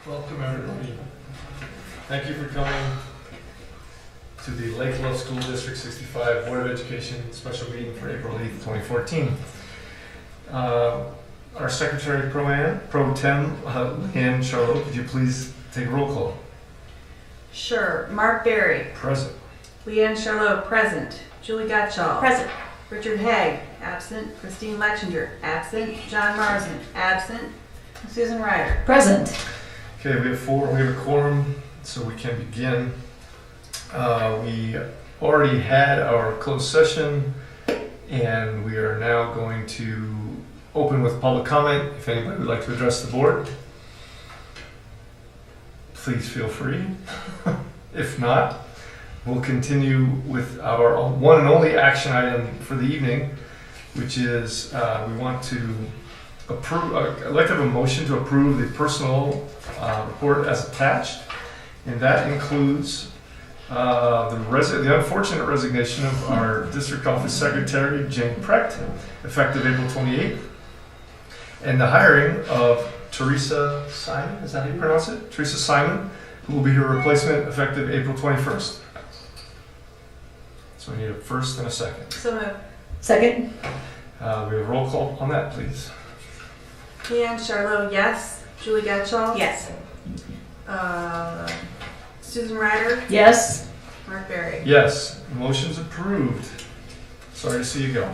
Welcome everybody. Thank you for coming to the Lake Love School District 65 Board of Education special meeting for April 8th, 2014. Our Secretary Pro Tem, Leanne Charlotte, could you please take a roll call? Sure. Mark Berry. Present. Leanne Charlotte, present. Julie Gottschall. Present. Richard Haig, absent. Christine Lechinger, absent. John Marsden, absent. Susan Ryder. Present. Okay, we have a quorum, so we can begin. We already had our closed session, and we are now going to open with public comment. If anybody would like to address the board, please feel free. If not, we'll continue with our one and only action item for the evening, which is we want to approve. I'd like to have a motion to approve the personnel report as attached, and that includes the unfortunate resignation of our district office secretary, Jane Precht, effective April 28th, and the hiring of Teresa Simon, is that how you pronounce it? Teresa Simon, who will be her replacement effective April 21st. So we need a first and a second. So moved. Second. We have a roll call on that, please. Leanne Charlotte, yes. Julie Gottschall. Yes. Susan Ryder. Yes. Mark Berry. Yes, motion's approved. Sorry to see you go.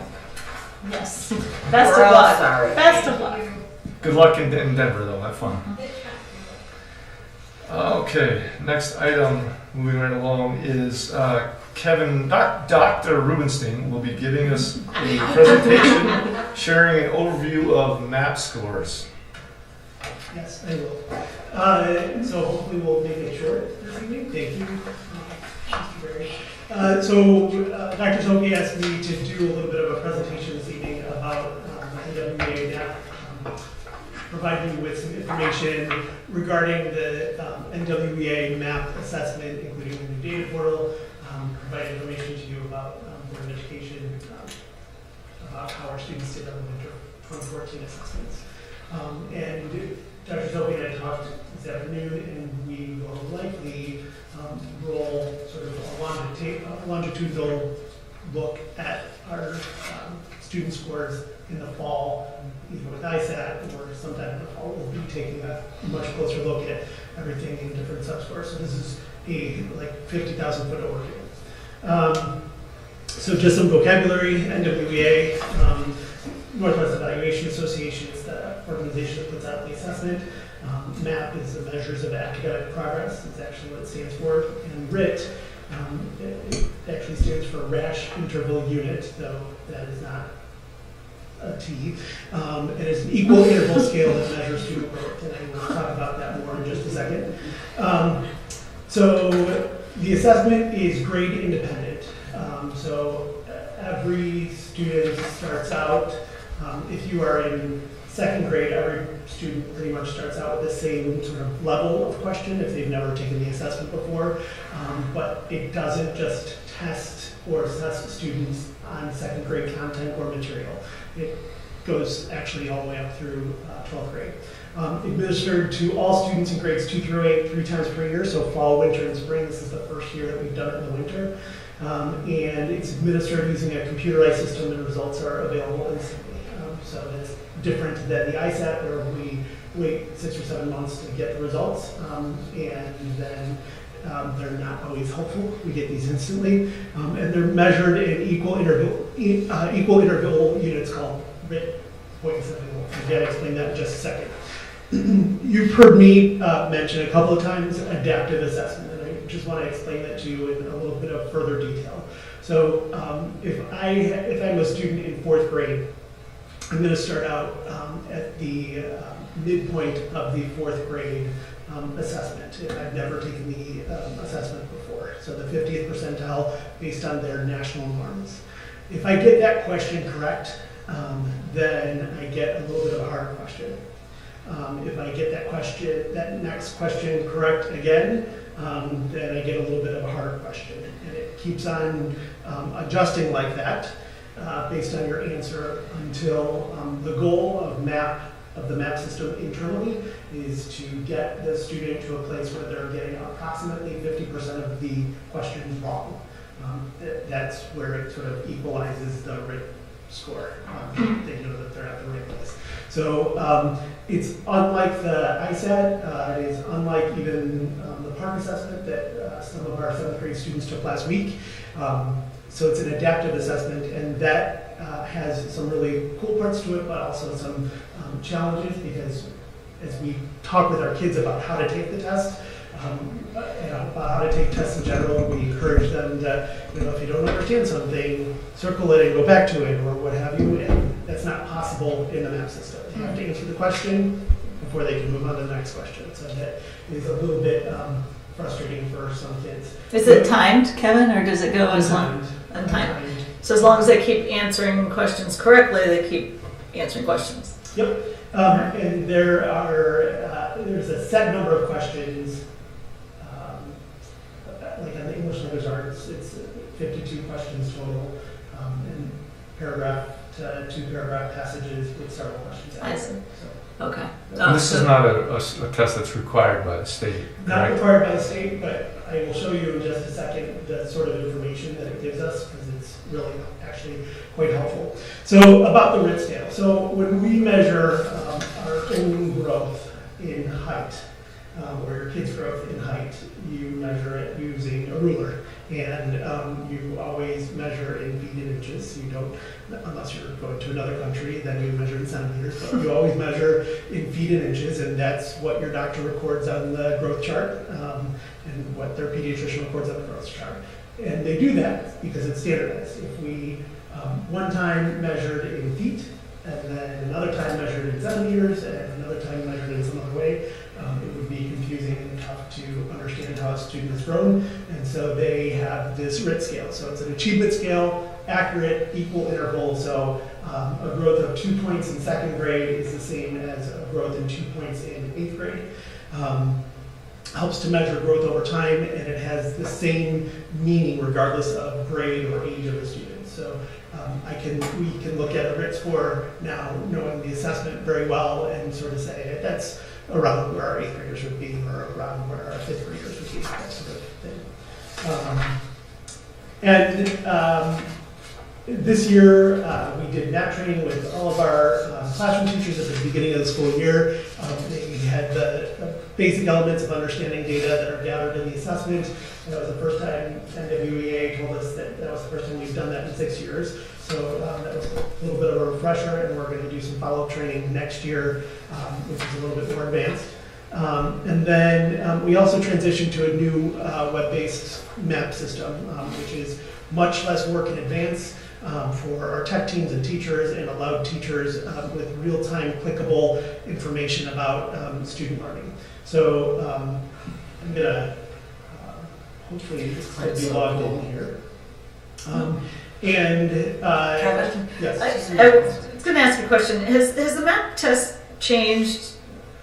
Yes. Best We're of all luck. sorry. Best of luck. Good luck in Denver, though. Have fun. Okay, next item, moving right along, is Dr. Rubenstein will be giving us a presentation sharing an overview of MAP scores. Yes, I will. So hopefully we'll make it short this evening. Thank you, Mr. Berry. Dr. Zoki asked me to do a little bit of a presentation this evening about the NWA NAP, providing you with some information regarding the NWA MAP assessment, including the new data portal, provide information to you about Board of Education, about how our students did on the winter 2014 assessments. And Dr. Zoki and I talked this afternoon, and we will likely roll sort of a longitudinal look at our student scores in the fall, either with ISAT or sometime in the fall. We'll be taking a much closer look at everything in different subscores. So this is a 50,000 foot overview. So just some vocabulary. NWEA, Northwest Evaluation Association, is the organization that puts out the assessment. MAP is the Measures of Academic Progress. It's actually what it stands for. And RIT, it actually stands for Rash Interval Unit, though that is not a T. It is an equal interval scale that measures student growth, and I will talk about that more in just a second. So the assessment is grade independent. So every student starts out, if you are in second grade, every student pretty much starts out with the same sort of level of question if they've never taken the assessment before. But it doesn't just test or assess students on second grade content or material. It goes actually all the way up through 12th grade. Administered to all students in grades 2 through 8 3 times per year, so fall, winter, and spring. This is the first year that we've done it in the winter. And it's administered using a computerized system, and results are available instantly. So it's different than the ISAT, where we wait 6 or 7 months to get the results, and then they're not always helpful. We get these instantly, and they're measured in equal interval units called RIT points. Again, I'll explain that in just a second. You've heard me mention a couple of times adaptive assessment, and I just want to explain that to you in a little bit of further detail. So if I'm a student in 4th grade, I'm going to start out at the midpoint of the 4th grade assessment if I've never taken the assessment before. So the 50th percentile based on their national norms. If I get that question correct, then I get a little bit of a harder question. If I get that next question correct again, then I get a little bit of a harder question. And it keeps on adjusting like that based on your answer until the goal of MAP of the MAP system internally is to get the student to a place where they're getting approximately 50% of the questions wrong. That's where it sort of equalizes the written score. They know that they're at the right place. So it's unlike the ISAT, it is unlike even the PARC assessment that some of our 7th grade students took last week. So it's an adaptive assessment, and that has some really cool parts to it, but also some challenges, because as we talk with our kids about how to take the test, and about how to take tests in general, we encourage them that, if you don't understand something, circle it and go back to it, or what have you, and that's not possible in the MAP system. They have to answer the question before they can move on to the next question. So that is a little bit frustrating for some kids. Is it timed, Kevin, or does it go as long? Untimed. So as long as they keep answering questions correctly, they keep answering questions. Yep. And there's a set number of questions. Like on the English language arts, it's 52 questions total, and paragraph to 2 paragraph passages with several questions. I see. So, Okay. And this is not a test that's required by the state, not right? required by the state, but I will show you in just a second the sort of information that it gives us, because it's really actually quite helpful. So about the RIT scale. So when we measure our own growth in height, or your kid's growth in height, you measure it using a ruler. And you always measure in feet and inches. You don't, unless you're going to another country, then you measure in centimeters, but you always measure in feet and inches, and that's what your doctor records on the growth chart, and what their pediatrician records on the growth chart. And they do that because it's standardized. If we one time measured in feet, and then another time measured in centimeters, and another time measured in some other way, it would be confusing and tough to understand how a student has grown. And so they have this RIT scale. So it's an achievement scale, accurate, equal interval. So a growth of 2 points in 2nd grade is the same as a growth in 2 points in 8th grade. Helps to measure growth over time, and it has the same meaning regardless of grade or age of the student. So we can look at a RIT score now, knowing the assessment very well, and sort of say that's around where our 8th graders would be, or around where our 5th graders would be, that sort of thing. This year, we did NAP training with all of our classroom teachers at the beginning of the school year. They had the basic elements of understanding data that are gathered in the assessment. And that was the first time NWEA told us that was the first time we've done that in 6 years. So that was a little bit of a refresher, and we're going to do some follow-up training next year, which is a little bit more advanced. And then we also transitioned to a new web-based MAP system, which is much less work in advance for our tech teams and teachers, and allowed teachers with real-time clickable information about student learning. So I'm going to hopefully be logged in here. Kevin? Yes. I was going to ask a question. Has the MAP test changed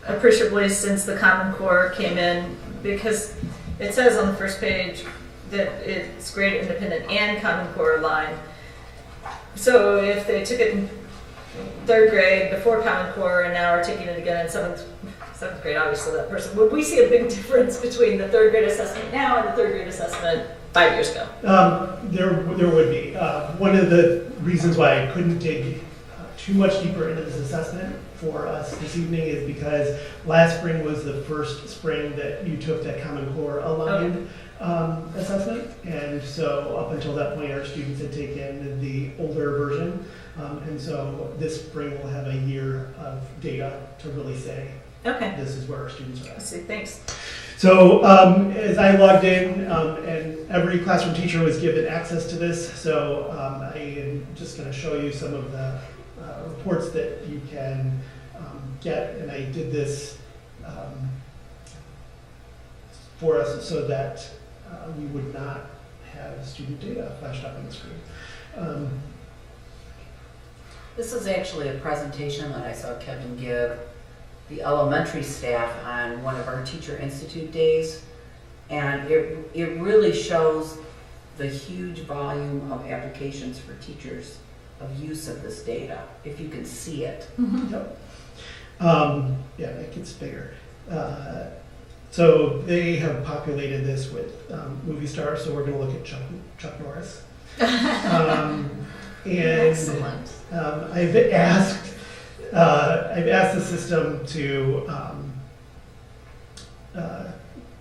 appreciably since the Common Core came in? Because it says on the first page that it's grade independent and Common Core aligned. So if they took it in 3rd grade before Common Core and now are taking it again in 7th grade, obviously that person, would we see a big difference between the 3rd grade assessment now and the 3rd grade assessment 5 years ago? There would be. One of the reasons why I couldn't dig too much deeper into this assessment for us this evening is because last spring was the first spring that you took that Common Core aligned assessment, and so up until that point our students had taken the older version, and so this spring we'll have a year of data to really say, okay, this is where our students are I at. see, thanks. So as I logged in, and every classroom teacher was given access to this, so I am just going to show you some of the reports that you can get, and I did this for us so that we would not have student data flashed up on the screen. This is actually a presentation that I saw Kevin give the elementary staff on one of our Teacher Institute days, and it really shows the huge volume of applications for teachers of use of this data, if you can see it. Yep. Yeah, it gets bigger. So they have populated this with movie stars, so we're going to look at Chuck Norris. And Excellent. I've asked the system to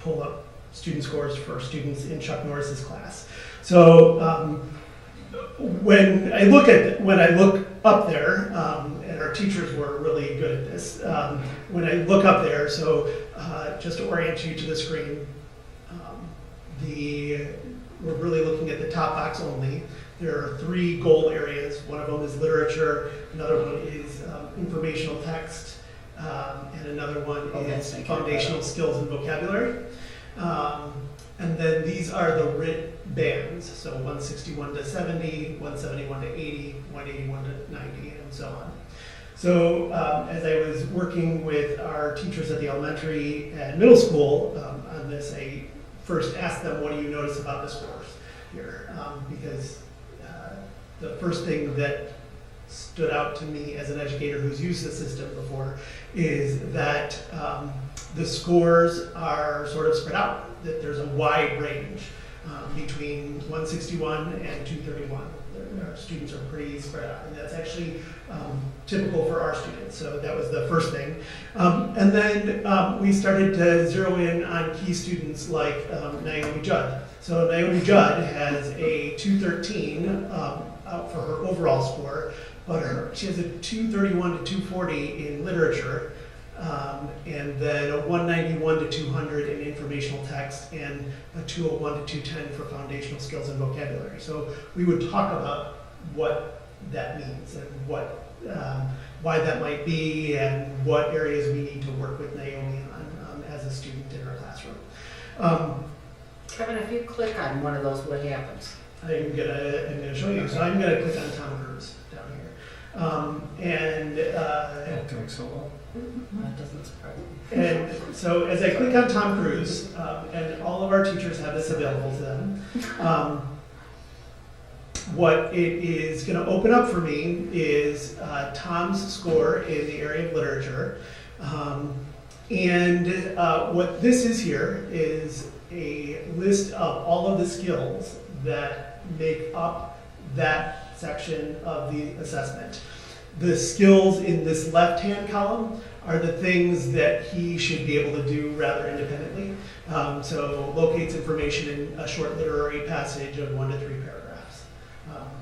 pull up student scores for students in Chuck Norris's class. So when I look up there, and our teachers were really good at this. When I look up there, so just to orient you to the screen, we're really looking at the top box only. There are 3 goal areas. One of them is literature, another one is informational text, and another one is foundational skills and vocabulary. And then these are the RIT bands, so 161 to 70, 171 to 80, 181 to 90, and so on. So as I was working with our teachers at the elementary and middle school on this, I first asked them, what do you notice about the scores here? Because the first thing that stood out to me as an educator who's used the system before is that the scores are sort of spread out, that there's a wide range between 161 and 231. Our students are pretty spread out, and that's actually typical for our students. So that was the first thing. And then we started to zero in on key students like Naomi Judd. So Naomi Judd has a 213 out for her overall score, but she has a 231 to 240 in literature, and then a 191 to 200 in informational text, and a 201 to 210 for foundational skills and vocabulary. So we would talk about what that means and why that might be, and what areas we need to work with Naomi on as a student in our classroom. Kevin, if you click on one of those, what happens? I'm gonna show you. So I'm gonna click on Tom Cruise down here, Not doing so well. That doesn't surprise me. and so as I click on Tom Cruise, and all of our teachers have this available to them. What it is going to open up for me is Tom's score in the area of literature. And what this is here is a list of all of the skills that make up that section of the assessment. The skills in this left-hand column are the things that he should be able to do rather independently. So locates information in a short literary passage of 1 to 3 paragraphs.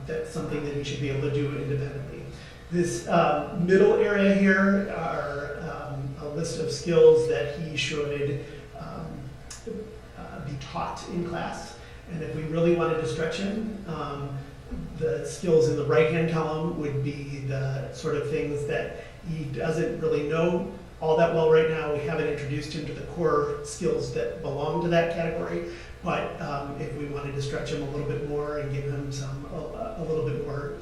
That's something that he should be able to do independently. This middle area here are a list of skills that he should be taught in class. And if we really wanted to stretch him, the skills in the right-hand column would be the sort of things that he doesn't really know all that well right now. We haven't introduced him to the core skills that belong to that category. But if we wanted to stretch him a little bit more and give him a little bit more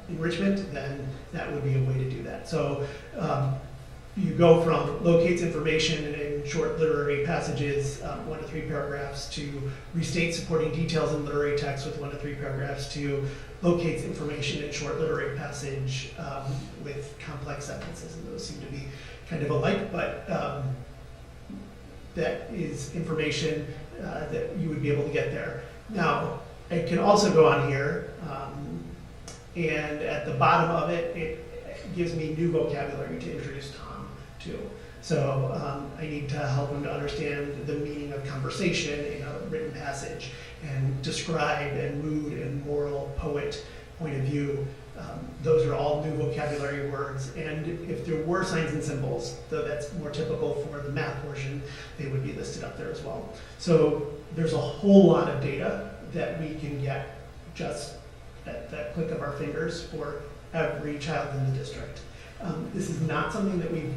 enrichment, then that would be a way to do that. So you go from locates information in short literary passages, 1 to 3 paragraphs, to restate supporting details in literary text with 1 to 3 paragraphs, to locates information in short literary passage with complex sentences. And those seem to be kind of alike, but that is information that you would be able to get there. Now, I can also go on here, and at the bottom of it, it gives me new vocabulary to introduce Tom to. So I need to help him to understand the meaning of conversation in a written passage, and describe and mood and moral, poet, point of view. Those are all new vocabulary words. And if there were signs and symbols, though that's more typical for the math portion, they would be listed up there as well. So there's a whole lot of data that we can get just at that click of our fingers for every child in the district. This is not something that we've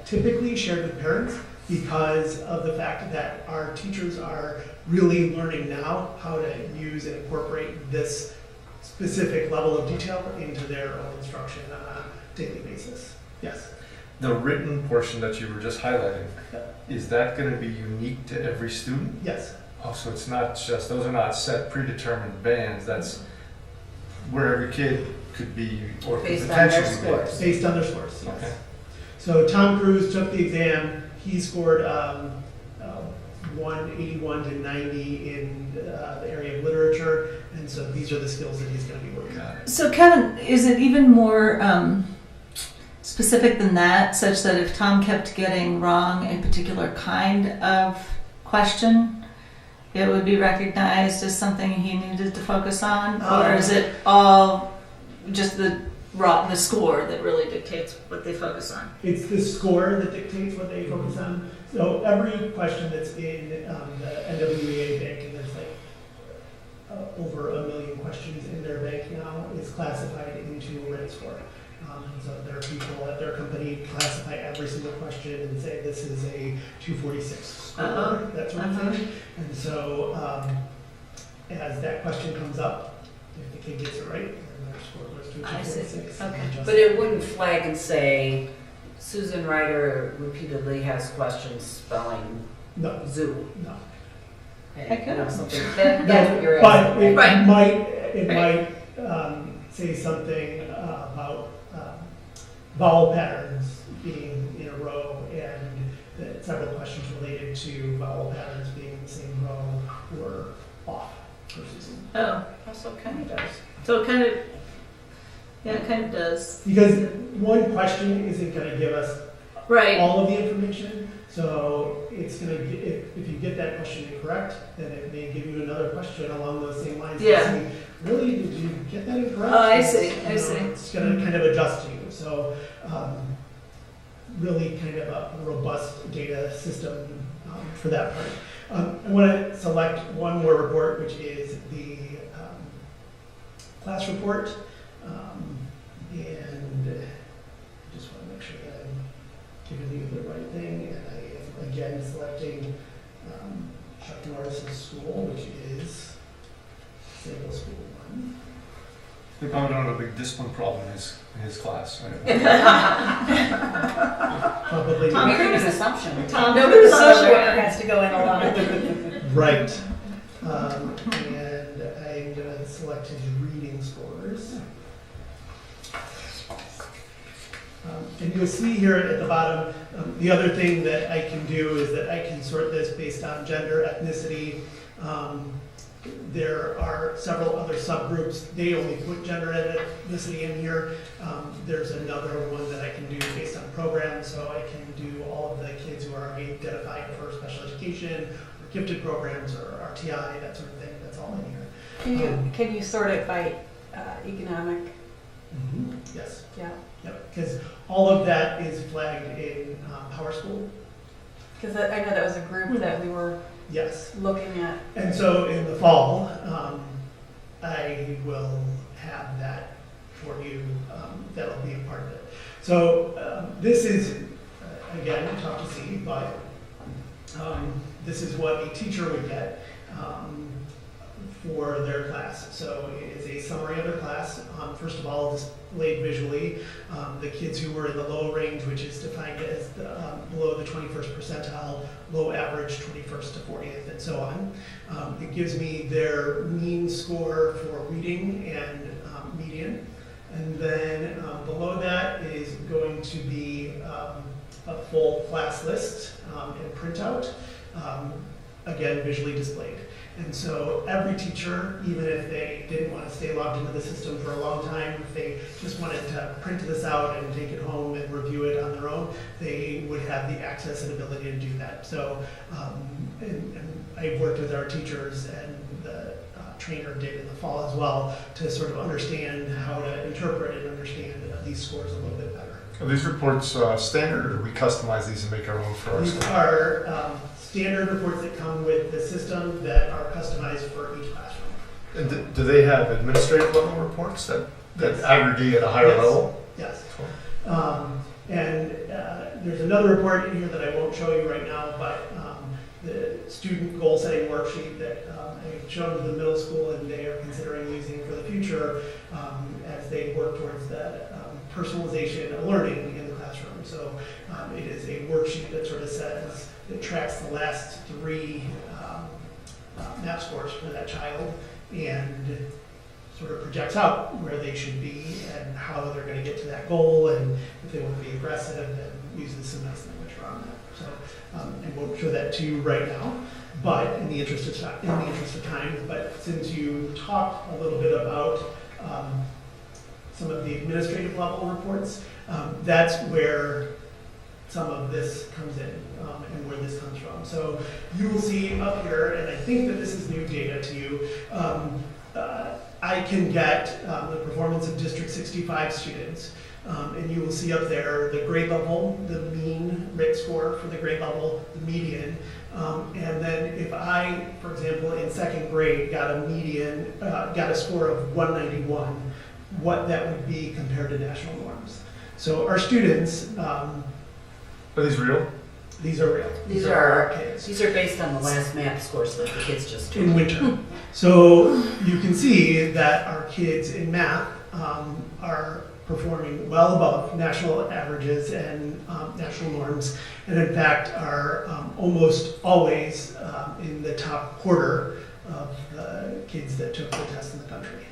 typically shared with parents, because of the fact that our teachers are really learning now how to use and incorporate this specific level of detail into their own instruction on a daily basis. Yes? The written portion that you were just highlighting, Yep. is that going to be unique to every student? Yes. Oh, so it's not just, those are not set predetermined bands, that's where every kid could be, or could Based on their potentially be. scores. Based on their scores, yes. Okay. So Tom Cruise took the exam. He scored 181 to 90 in the area of literature, and so these are the skills that he's going to be working on. Got it. So Kevin, is it even more specific than that, such that if Tom kept getting wrong a particular kind of question, it would be recognized as something he needed to focus on? Or is it all just the score that really dictates what they focus on? It's the score that dictates what they focus on. So every question that's in the NWEA bank, and there's like over 1 million questions in their bank now, is classified into a red score. So there are people at their company classify every single question and say this is a 246 score, that sort of thing. And so as that question comes up, if the kid gets it right, then their score goes to a I see. 246. Okay. But it wouldn't flag and say, Susan Ryder repeatedly has questions spelling No, zoo. no. And, you know, something, No, that's what you're but asking. it Right. might say something about vowel patterns being in a row, and that several questions related to vowel patterns being in the same row were off for Susan. Oh, Also kind of does. so it kind of, yeah, it kind of does. Because one question isn't going to give us Right. all of the information, so it's going to, if you get that question incorrect, then it may give you another question along those same lines. Yeah. To see, really, did you get that incorrect? Oh, I see, I You know, see. It's going to kind of adjust you. So really kind of a robust data system for that part. I want to select one more report, which is the class report. And I just want to make sure that I'm giving you the right thing. And I am again selecting Chuck Norris's school, which is Sable School 1. They found out a big discipline problem in his class. Right? Probably Tom Making Cruise. an assumption. Tom No Cruise social social worker has to go in alone. right. And I'm going to select his reading scores. And you'll see here at the bottom, the other thing that I can do is that I can sort this based on gender, ethnicity. There are several other subgroups. They only put gender and ethnicity in here. There's another one that I can do based on programs, so I can do all of the kids who are identified for special education, or gifted programs, or RTI, that sort of thing. That's all in here. Can you sort it by economic? Yes. Yeah. Yep. Because all of that is flagged in Power School. Because I know that was a group that we were Yes. looking at. And so in the fall, I will have that for you. That'll be a part of it. So this is, again, tough to see, but this is what a teacher would get for their class. So it is a summary of their class. First of all, displayed visually. The kids who were in the low range, which is defined as below the 21st percentile, low average, 21st to 40th, and so on. It gives me their mean score for reading and median. And then below that is going to be a full class list and printout, again, visually displayed. And so every teacher, even if they didn't want to stay logged into the system for a long time, if they just wanted to print this out and take it home and review it on their own, they would have the access and ability to do that. So and I've worked with our teachers, and the trainer did in the fall as well, to sort of understand how to interpret and understand these scores a little bit better. Are these reports standard, or do we customize these and make our own for These ourselves? are standard reports that come with the system that are customized for each classroom. And do they have administrative level reports that Yes. aggregate at a higher Yes. level? Yes. And there's another report in here that I won't show you right now, but the student goal setting worksheet that I've shown to the middle school and they are considering using for the future as they work towards that personalization of learning in the classroom. So it is a worksheet that sort of says, it tracks the last 3 math scores for that child and sort of projects out where they should be and how they're going to get to that goal, and if they want to be aggressive, and uses some nice language around that. So I won't show that to you right now, but in the interest of time. But since you talked a little bit about some of the administrative level reports, that's where some of this comes in, and where this comes from. So you will see up here, and I think that this is new data to you. I can get the performance of District 65 students, and you will see up there the grade level, the mean RIT score for the grade level, the median, and then if I, for example, in second grade got a score of 191, what that would be compared to national norms. So our students, Are these real? these are real. These are our kids. These are based on the last math scores that the kids just took. In winter. So you can see that our kids in math are performing well above national averages and national norms, and in fact are almost always in the top quarter of the kids that took the test in the country.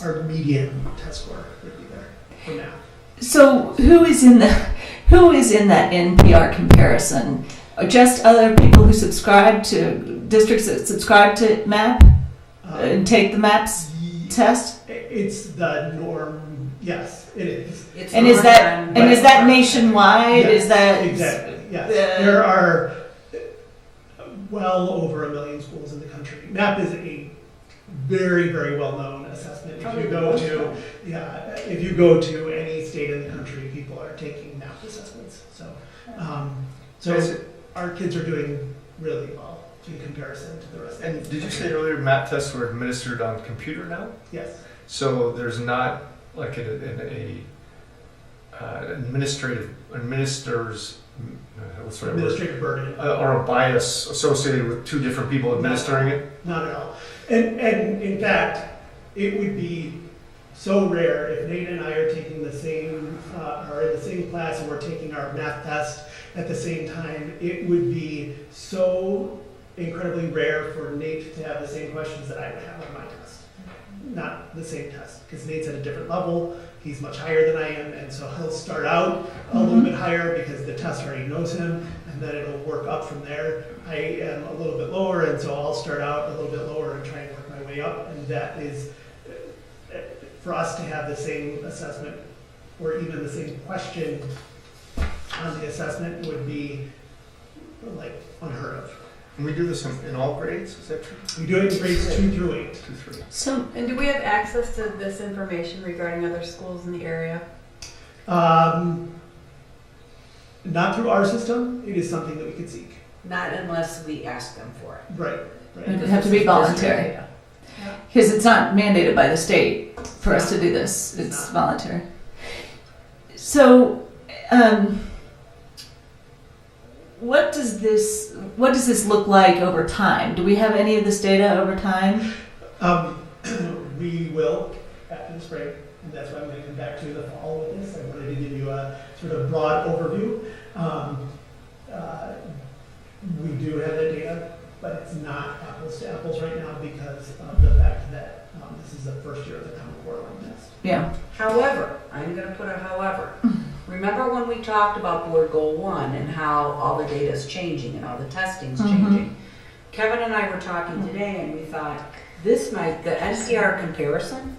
Our median test score would be there for math. So who is in that NPR comparison? Just other people who subscribe to districts that subscribe to MAP and take the MAPS test? It's the norm. Yes, it is. And is that nationwide? Yes, is that exactly? Yes, there are well over 1 million schools in the country. MAP is a very, very well-known assessment. If you go to any state in the country, people are taking MAP assessments. So our kids are doing really well in comparison to the rest. And did you say earlier MAP tests were administered on computer now? Yes. So there's not like administrative burden. Or a bias associated with two different people administering it? Not at all. And in fact, it would be so rare if Nate and I are taking the same, are in the same class and we're taking our math test at the same time. It would be so incredibly rare for Nate to have the same questions that I would have on my test. Not the same test, because Nate's at a different level. He's much higher than I am, and so he'll start out a little bit higher because the test already knows him, and then it'll work up from there. I am a little bit lower, and so I'll start out a little bit lower and try and work my way up, and that is, for us to have the same assessment or even the same question on the assessment would be like unheard of. And we do this in all grades, is that true? We do it in grades 2 through 8. 2 through. So And do we have access to this information regarding other schools in the area? Not through our system. It is something that we could seek. Not unless we ask them for it. Right. it would have to be voluntary because it's not mandated by the state for us to do this. It's voluntary. So, what does this look like over time? Do we have any of this data over time? We will after the spring, and that's why I'm going to come back to the fall with this. I wanted to give you a sort of broad overview. We do have that data, but it's not apples to apples right now because of the fact that this is the first year of the Common Core line test. Yeah. However, I'm going to put a however. Remember when we talked about Board Goal 1 and how all the data is changing and all the testing's changing? Kevin and I were talking today and we thought the NCR comparison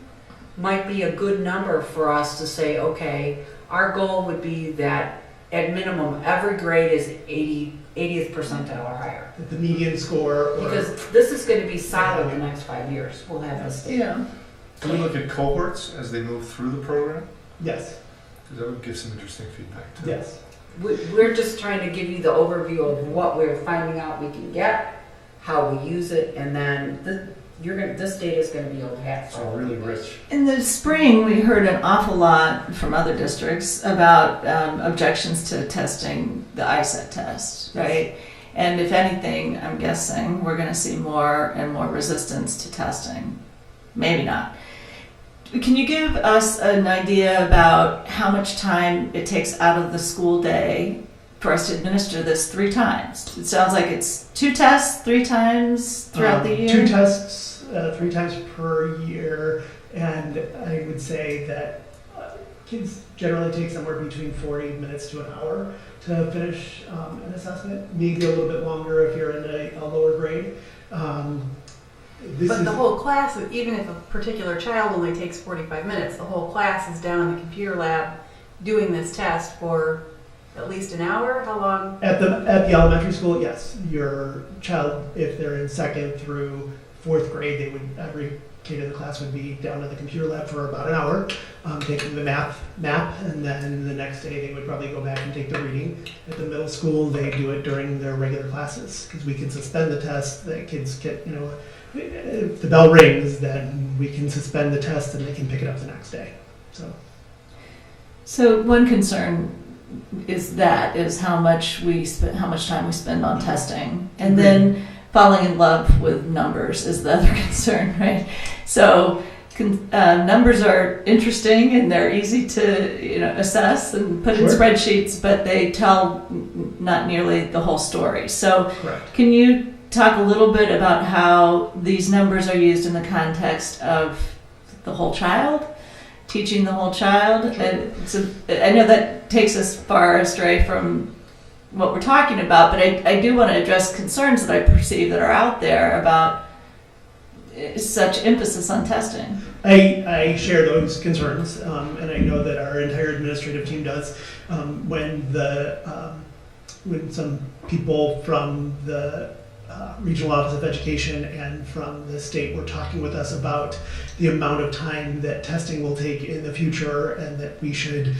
might be a good number for us to say, okay, our goal would be that at minimum every grade is 80th percentile or higher. The median score. Because this is going to be solid the next 5 years. We'll have this data. Yeah. Can we look at cohorts as they move through the program? Yes. Because that would give some interesting feedback too. Yes. We're just trying to give you the overview of what we're finding out we can get, how we use it, and then this data is going to be old hat. So really rich. In the spring, we heard an awful lot from other districts about objections to testing the ISET test, right? And if anything, I'm guessing we're going to see more and more resistance to testing. Maybe not. Can you give us an idea about how much time it takes out of the school day for us to administer this 3 times? It sounds like it's 2 tests 3 times throughout the year. 2 tests 3 times per year, And I would say that kids generally take somewhere between 40 minutes to an hour to finish an assessment, maybe a little bit longer if you're in a lower grade. But the whole class, even if a particular child only takes 45 minutes, the whole class is down in the computer lab doing this test for at least an hour? How long? At the elementary school, yes. Your child, if they're in 2nd through 4th grade, every kid in the class would be down in the computer lab for about an hour, taking the math map, and then the next day they would probably go back and take the reading. At the middle school, they do it during their regular classes, because we can suspend the test. The kids get, if the bell rings, then we can suspend the test and they can pick it up the next day. So one concern is how much time we spend on testing, and then falling in love with numbers is the other concern, right? So numbers are interesting and they're easy to assess and put in Sure. spreadsheets, but they tell not nearly the whole story. So Correct. can you talk a little bit about how these numbers are used in the context of the whole child? Teaching the whole child. Sure. And so I know that takes us far astray from what we're talking about, but I do want to address concerns that I perceive that are out there about such emphasis on testing. I share those concerns, and I know that our entire administrative team does. When some people from the Regional Office of Education and from the state were talking with us about the amount of time that testing will take in the future, and that we should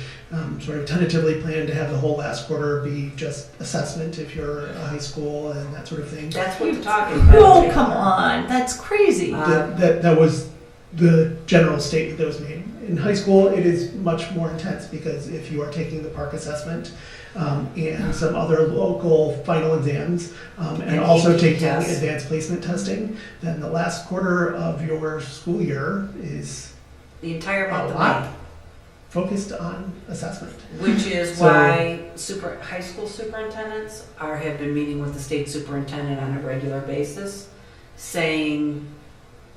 sort of tentatively plan to have the whole last quarter be just assessment if you're a high school and that sort of thing. That's what you're talking about. Oh, come on. That's crazy. That was the general statement that was made. In high school, it is much more intense, because if you are taking the park assessment and some other local final exams, and also AP taking tests. advanced placement testing, then the last quarter of your school year is The entire a month of lot May, focused on assessment. which is So- why high school superintendents have been meeting with the state superintendent on a regular basis, saying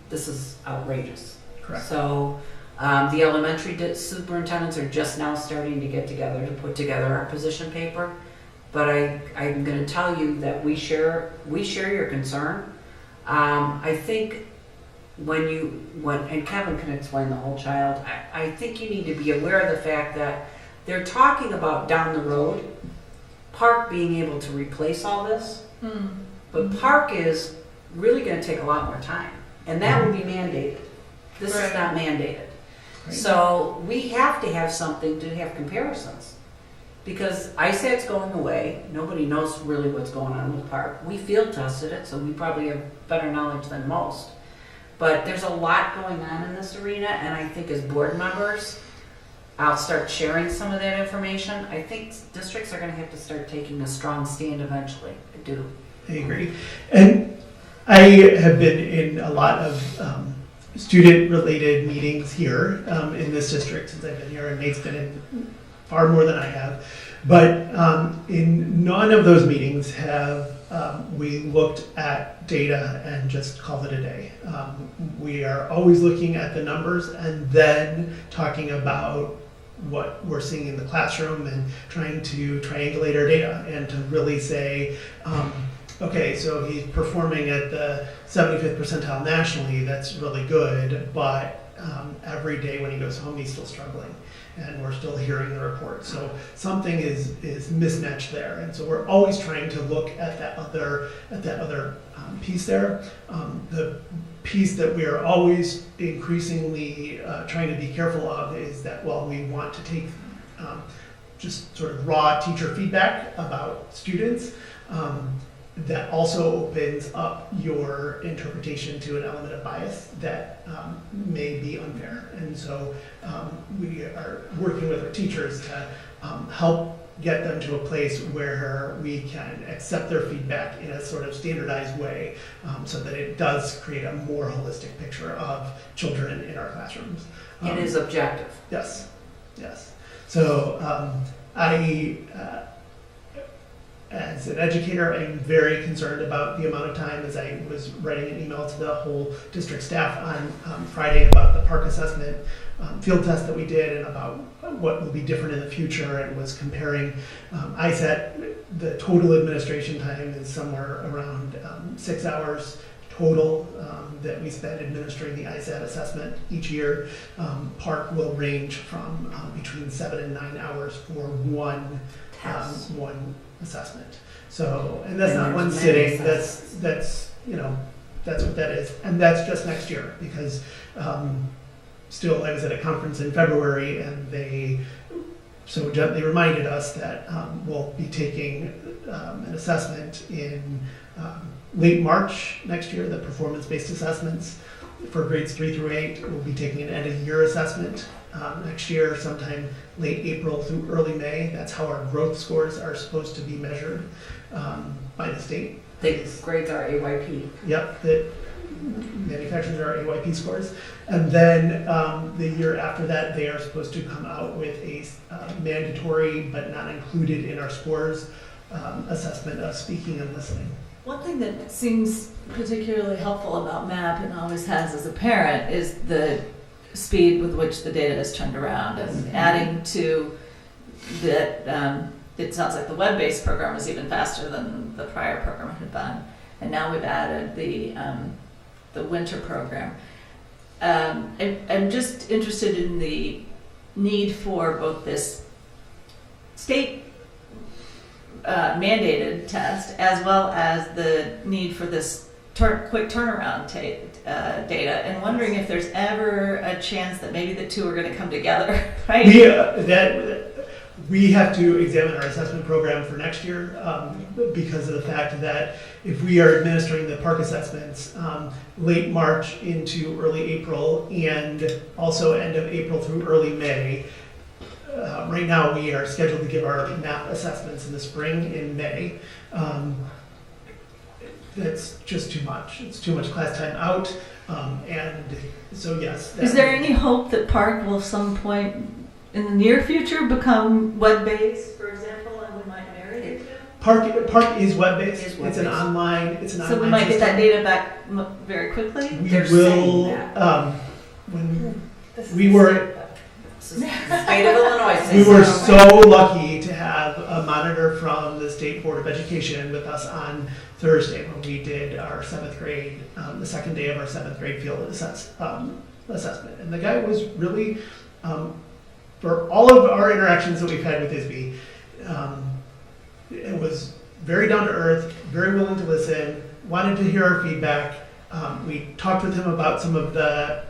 this is outrageous. Correct. So the elementary superintendents are just now starting to get together to put together our position paper. But I'm going to tell you that we share your concern. I think and Kevin can explain the whole child, I think you need to be aware of the fact that they're talking about down the road, Park being able to replace all this, but Park is really going to take a lot more time, and that will be mandated. This is Right. not mandated. Right. So we have to have something to have comparisons. Because ISAT's going away, nobody knows really what's going on with Park. We field tested it, so we probably have better knowledge than most. But there's a lot going on in this arena, and I think as board members, I'll start sharing some of that information. I think districts are gonna have to start taking a strong stand eventually. I do. I agree. And I have been in a lot of student-related meetings here in this district since I've been here, and Nate's been in far more than I have. But in none of those meetings have we looked at data and just called it a day. We are always looking at the numbers and then talking about what we're seeing in the classroom and trying to triangulate our data and to really say, okay, so he's performing at the 75th percentile nationally, that's really good, but every day when he goes home, he's still struggling. And we're still hearing the report. So something is mismatched there. And so we're always trying to look at that other piece there. The piece that we are always increasingly trying to be careful of is that while we want to take just sort of raw teacher feedback about students, that also opens up your interpretation to an element of bias that may be unfair. And so we are working with our teachers to help get them to a place where we can accept their feedback in a sort of standardized way so that it does create a more holistic picture of children in our classrooms. It is objective. Yes, yes. So as an educator, I'm very concerned about the amount of time, as I was writing an email to the whole district staff on Friday about the park assessment field test that we did and about what will be different in the future, and was comparing ISET. The total administration time is somewhere around 6 hours total that we spend administering the ISAT assessment each year. Park will range from between 7 and 9 hours for one assessment. So, and that's And not one there's sitting. many That's that's what that is, and that's just next year, because still I was at a conference in February, and they so gently reminded us that we'll be taking an assessment in late March next year, the performance-based assessments for grades 3 through 8. We'll be taking an end-of-year assessment next year, sometime late April through early May. That's how our growth scores are supposed to be measured by the state. The grades are AYP. Yep, the manufacturers are AYP scores. And then the year after that, they are supposed to come out with a mandatory but not included in our scores assessment of speaking and listening. One thing that seems particularly helpful about MAP, and always has as a parent, is the speed with which the data is turned around. And adding to that, it sounds like the web-based program is even faster than the prior program had been. And now we've added the winter program. I'm just interested in the need for both this state mandated test, as well as the need for this quick turnaround data, and wondering if there's ever a chance that maybe the two are going to come together, right? We have to examine our assessment program for next year because of the fact that if we are administering the park assessments late March into early April, and also end of April through early May, right now we are scheduled to give our MAP assessments in the spring in May. That's just too much. It's too much class time out. And so yes. Is there any hope that Park will some point in the near future become web-based, for example, and we might marry it? Park is web-based. It is It's web-based. an online. So we might get that data back very quickly? We They're will. saying that. When we were. State of Illinois. We were so lucky to have a monitor from the State Board of Education with us on Thursday when we did our 7th grade, the second day of our 7th grade field assessment. And the guy was really, for all of our interactions that we've had with ISB, it was very down to earth, very willing to listen, wanted to hear our feedback. We talked with him about some of the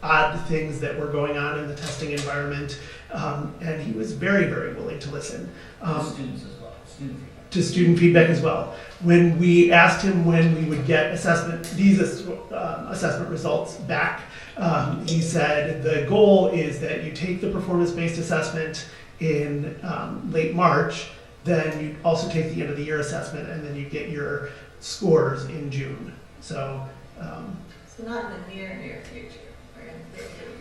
odd things that were going on in the testing environment, and he was very, very willing to listen. Students as well, to student feedback as well. When we asked him when we would get these assessment results back, he said the goal is that you take the performance-based assessment in late March, then you also take the end of the year assessment, and then you get your scores in June. So not in the near future.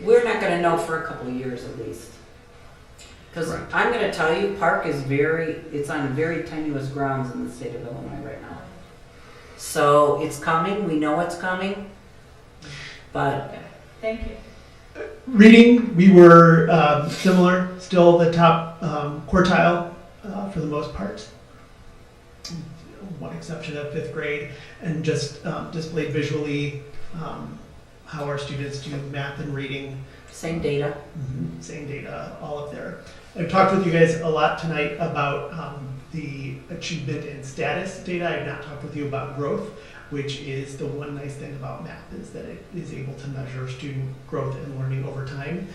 We're not going to know for a couple of years at least. Because Correct. I'm going to tell you, Park is it's on very tenuous grounds in the state of Illinois right now. So it's coming, we know it's coming, but Thank you. reading, we were similar, still the top quartile for the most part. One exception of 5th grade, and just displayed visually how our students do math and reading. same data. Same data, all up there. I've talked with you guys a lot tonight about the achievement and status data. I've not talked with you about growth, which is the one nice thing about math, is that it is able to measure student growth and learning over time.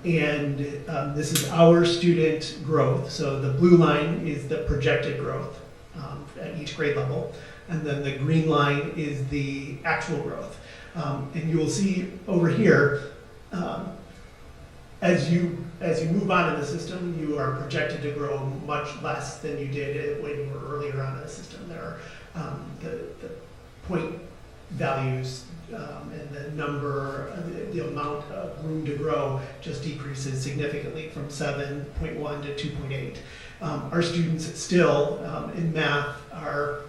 This is our student growth. So the blue line is the projected growth at each grade level, and then the green line is the actual growth. And you will see over here, as you move on in the system, you are projected to grow much less than you did when you were earlier on in the system. There are the point values and the number, the amount of room to grow just decreases significantly from 7.1 to 2.8. our students still in math are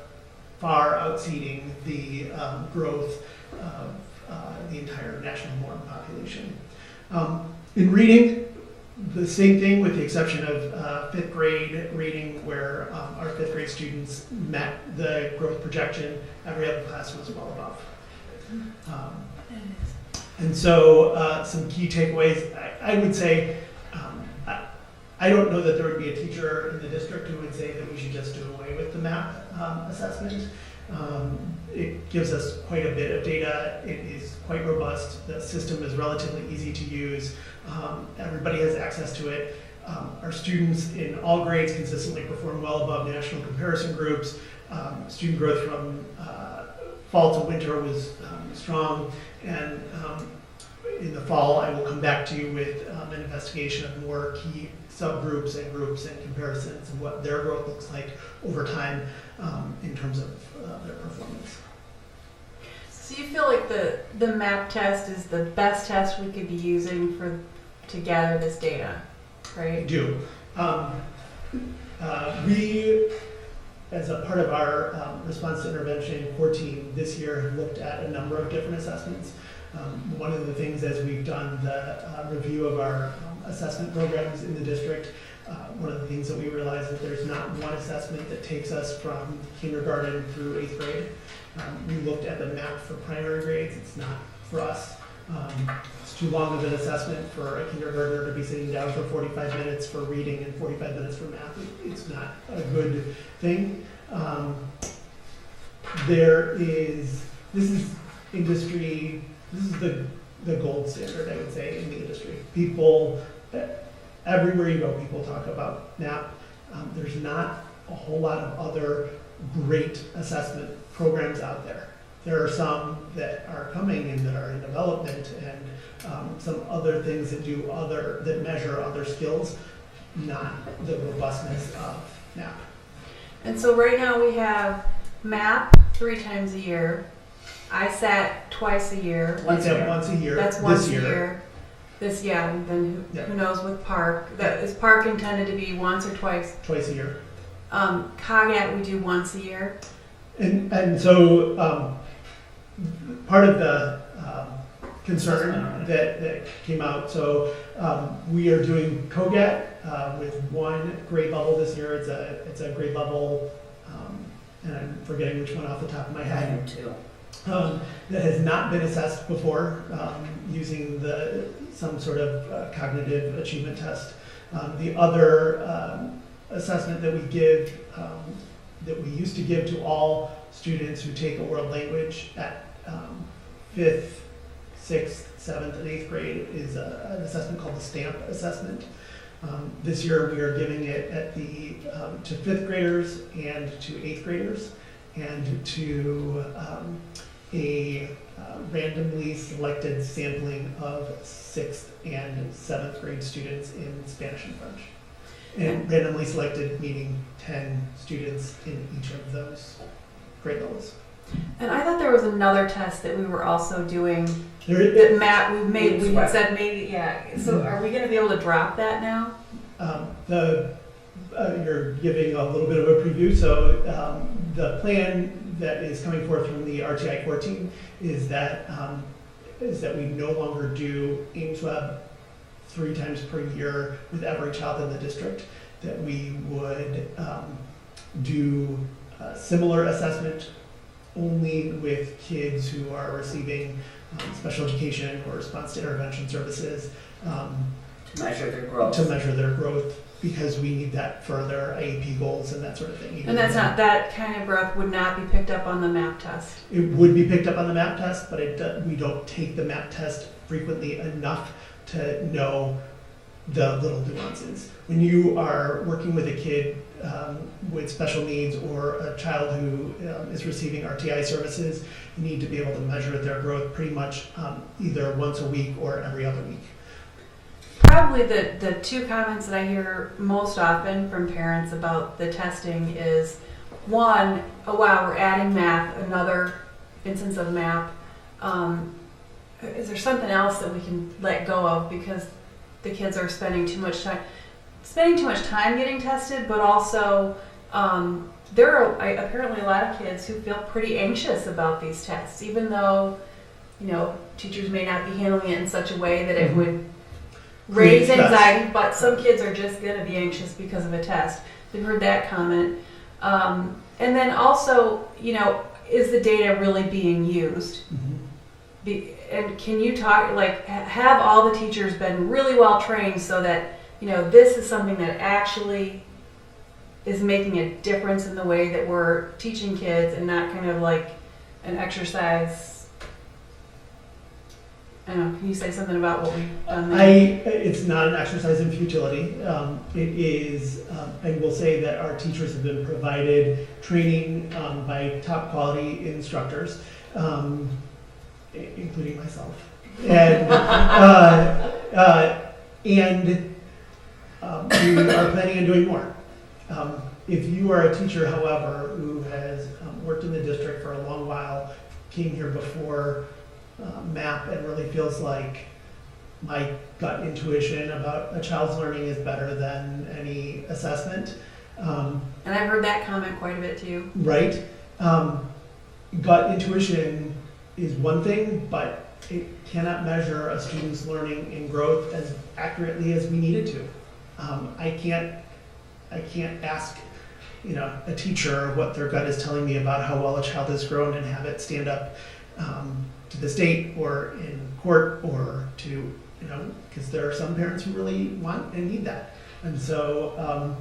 far outseeding the growth of the entire national norm population. In reading, the same thing with the exception of fifth grade reading, where our fifth grade students met the growth projection. Every other class was well above. And so some key takeaways, I would say, I don't know that there would be a teacher in the district who would say that we should just do away with the MAP assessment. It gives us quite a bit of data. It is quite robust. The system is relatively easy to use. Everybody has access to it. Our students in all grades consistently perform well above national comparison groups. Student growth from fall to winter was strong, and in the fall I will come back to you with an investigation of more key subgroups and groups and comparisons and what their growth looks like over time in terms of their performance. So you feel like the MAP test is the best test we could be using to gather this data, I right? do. We, as a part of our response to intervention core team this year, have looked at a number of different assessments. One of the things as we've done the review of our assessment programs in the district, one of the things that we realized that there's not one assessment that takes us from kindergarten through 8th grade. We looked at the MAP for primary grades. It's not for us. It's too long of an assessment for a kindergartner to be sitting down for 45 minutes for reading and 45 minutes for math. It's not a good thing. This is industry, this is the gold standard, I would say, in the industry. People, everywhere you go, people talk about NAP. There's not a whole lot of other great assessment programs out there. There are some that are coming and that are in development, and some other things that measure other skills, not the robustness of NAP. And so right now we have MAP 3 times a year, ISAT twice a year. Once a year. That's once a year. And then who knows with Park. Is Park intended to be once or twice? Twice a year. COGAT we do once a year. And so part of the concern that came out, so we are doing COGAT with one grade level this year. It's a grade level, and I'm forgetting which one off the top of my head. I am too. That has not been assessed before using some sort of cognitive achievement test. The other assessment that we give, that we used to give to all students who take a world language at 5th, 6th, 7th, and 8th grade is an assessment called the STAMP assessment. This year we are giving it at to 5th graders and to 8th graders, and to a randomly selected sampling of 6th and 7th grade students in Spanish and French. And randomly selected meaning 10 students in each of those grade levels. And I thought there was another test that we were also doing There, that Matt we had said maybe, yeah. So are we going to be able to drop that now? You're giving a little bit of a preview. So the plan that is coming forth from the RTI core team is that we no longer do AIMSweb 3 times per year with every child in the district. That we would do similar assessment only with kids who are receiving special education or response to intervention services. To measure their growth. Because we need that for their IEP goals and that sort of thing. And that kind of growth would not be picked up on the MAP test. It would be picked up on the MAP test, but we don't take the MAP test frequently enough to know the little nuances. When you are working with a kid with special needs or a child who is receiving RTI services, you need to be able to measure their growth pretty much either once a week or every other week. Probably the 2 comments that I hear most often from parents about the testing is, one, oh wow, we're adding math, another instance of math. Is there something else that we can let go of because the kids are spending too much time? spending too much time getting tested, but also there are apparently a lot of kids who feel pretty anxious about these tests, even though, you know, teachers may not be handling it in such a way that it would raise Create stress. anxiety, but some kids are just going to be anxious because of a test. We've heard that comment. And then also, you know, is the data really being used? And can you talk, like, have all the teachers been really well trained so that, you know, this is something that actually is making a difference in the way that we're teaching kids and not kind of like an exercise? I don't know, can you say something about what we've done there? It's not an exercise in futility. It is, I will say that our teachers have been provided training by top quality instructors, including myself. And, we are planning on doing more. If you are a teacher, however, who has worked in the district for a long while, came here before MAP, and really feels like my gut intuition about a child's learning is better than any assessment. And I've heard that comment quite a bit too. Right? Gut intuition is one thing, but it cannot measure a student's learning and growth as accurately as we need it to. I can't ask, you know, a teacher what their gut is telling me about how well a child has grown and have it stand up to the state or in court or to, you know, because there are some parents who really want and need that. And so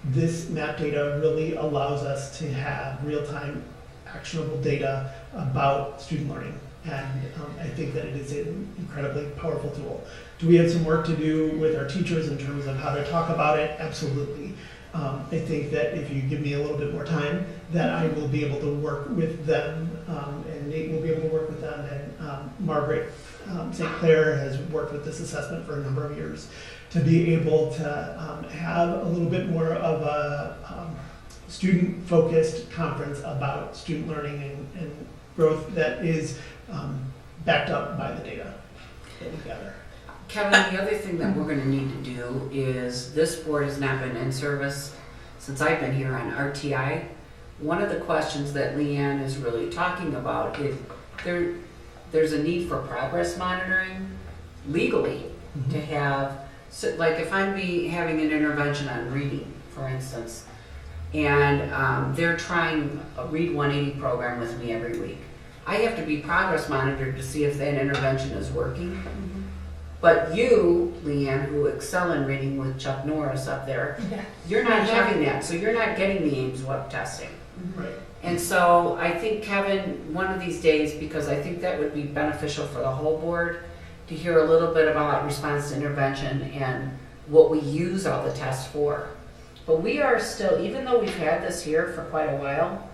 this MAP data really allows us to have real-time actionable data about student learning. And I think that it is an incredibly powerful tool. Do we have some work to do with our teachers in terms of how to talk about it? Absolutely. I think that if you give me a little bit more time, that I will be able to work with them, and Nate will be able to work with them, and Margaret St. Clair has worked with this assessment for a number of years, to be able to have a little bit more of a student-focused conference about student learning and growth that is backed up by the data that we gather. Kevin, the other thing that we're going to need to do is, this board has not been in service since I've been here on RTI. One of the questions that Leanne is really talking about is there's a need for progress monitoring legally to have, so like if I'm having an intervention on reading, for instance, and they're trying a Read 180 program with me every week, I have to be progress monitored to see if that intervention is working. But you, Leanne, who excel in reading with Chuck Norris up there, you're not having that, so you're not getting the Ames web testing. Right. And so I think, Kevin, one of these days, because I think that would be beneficial for the whole board, to hear a little bit about response to intervention and what we use all the tests for. But we are still, even though we've had this here for quite a while,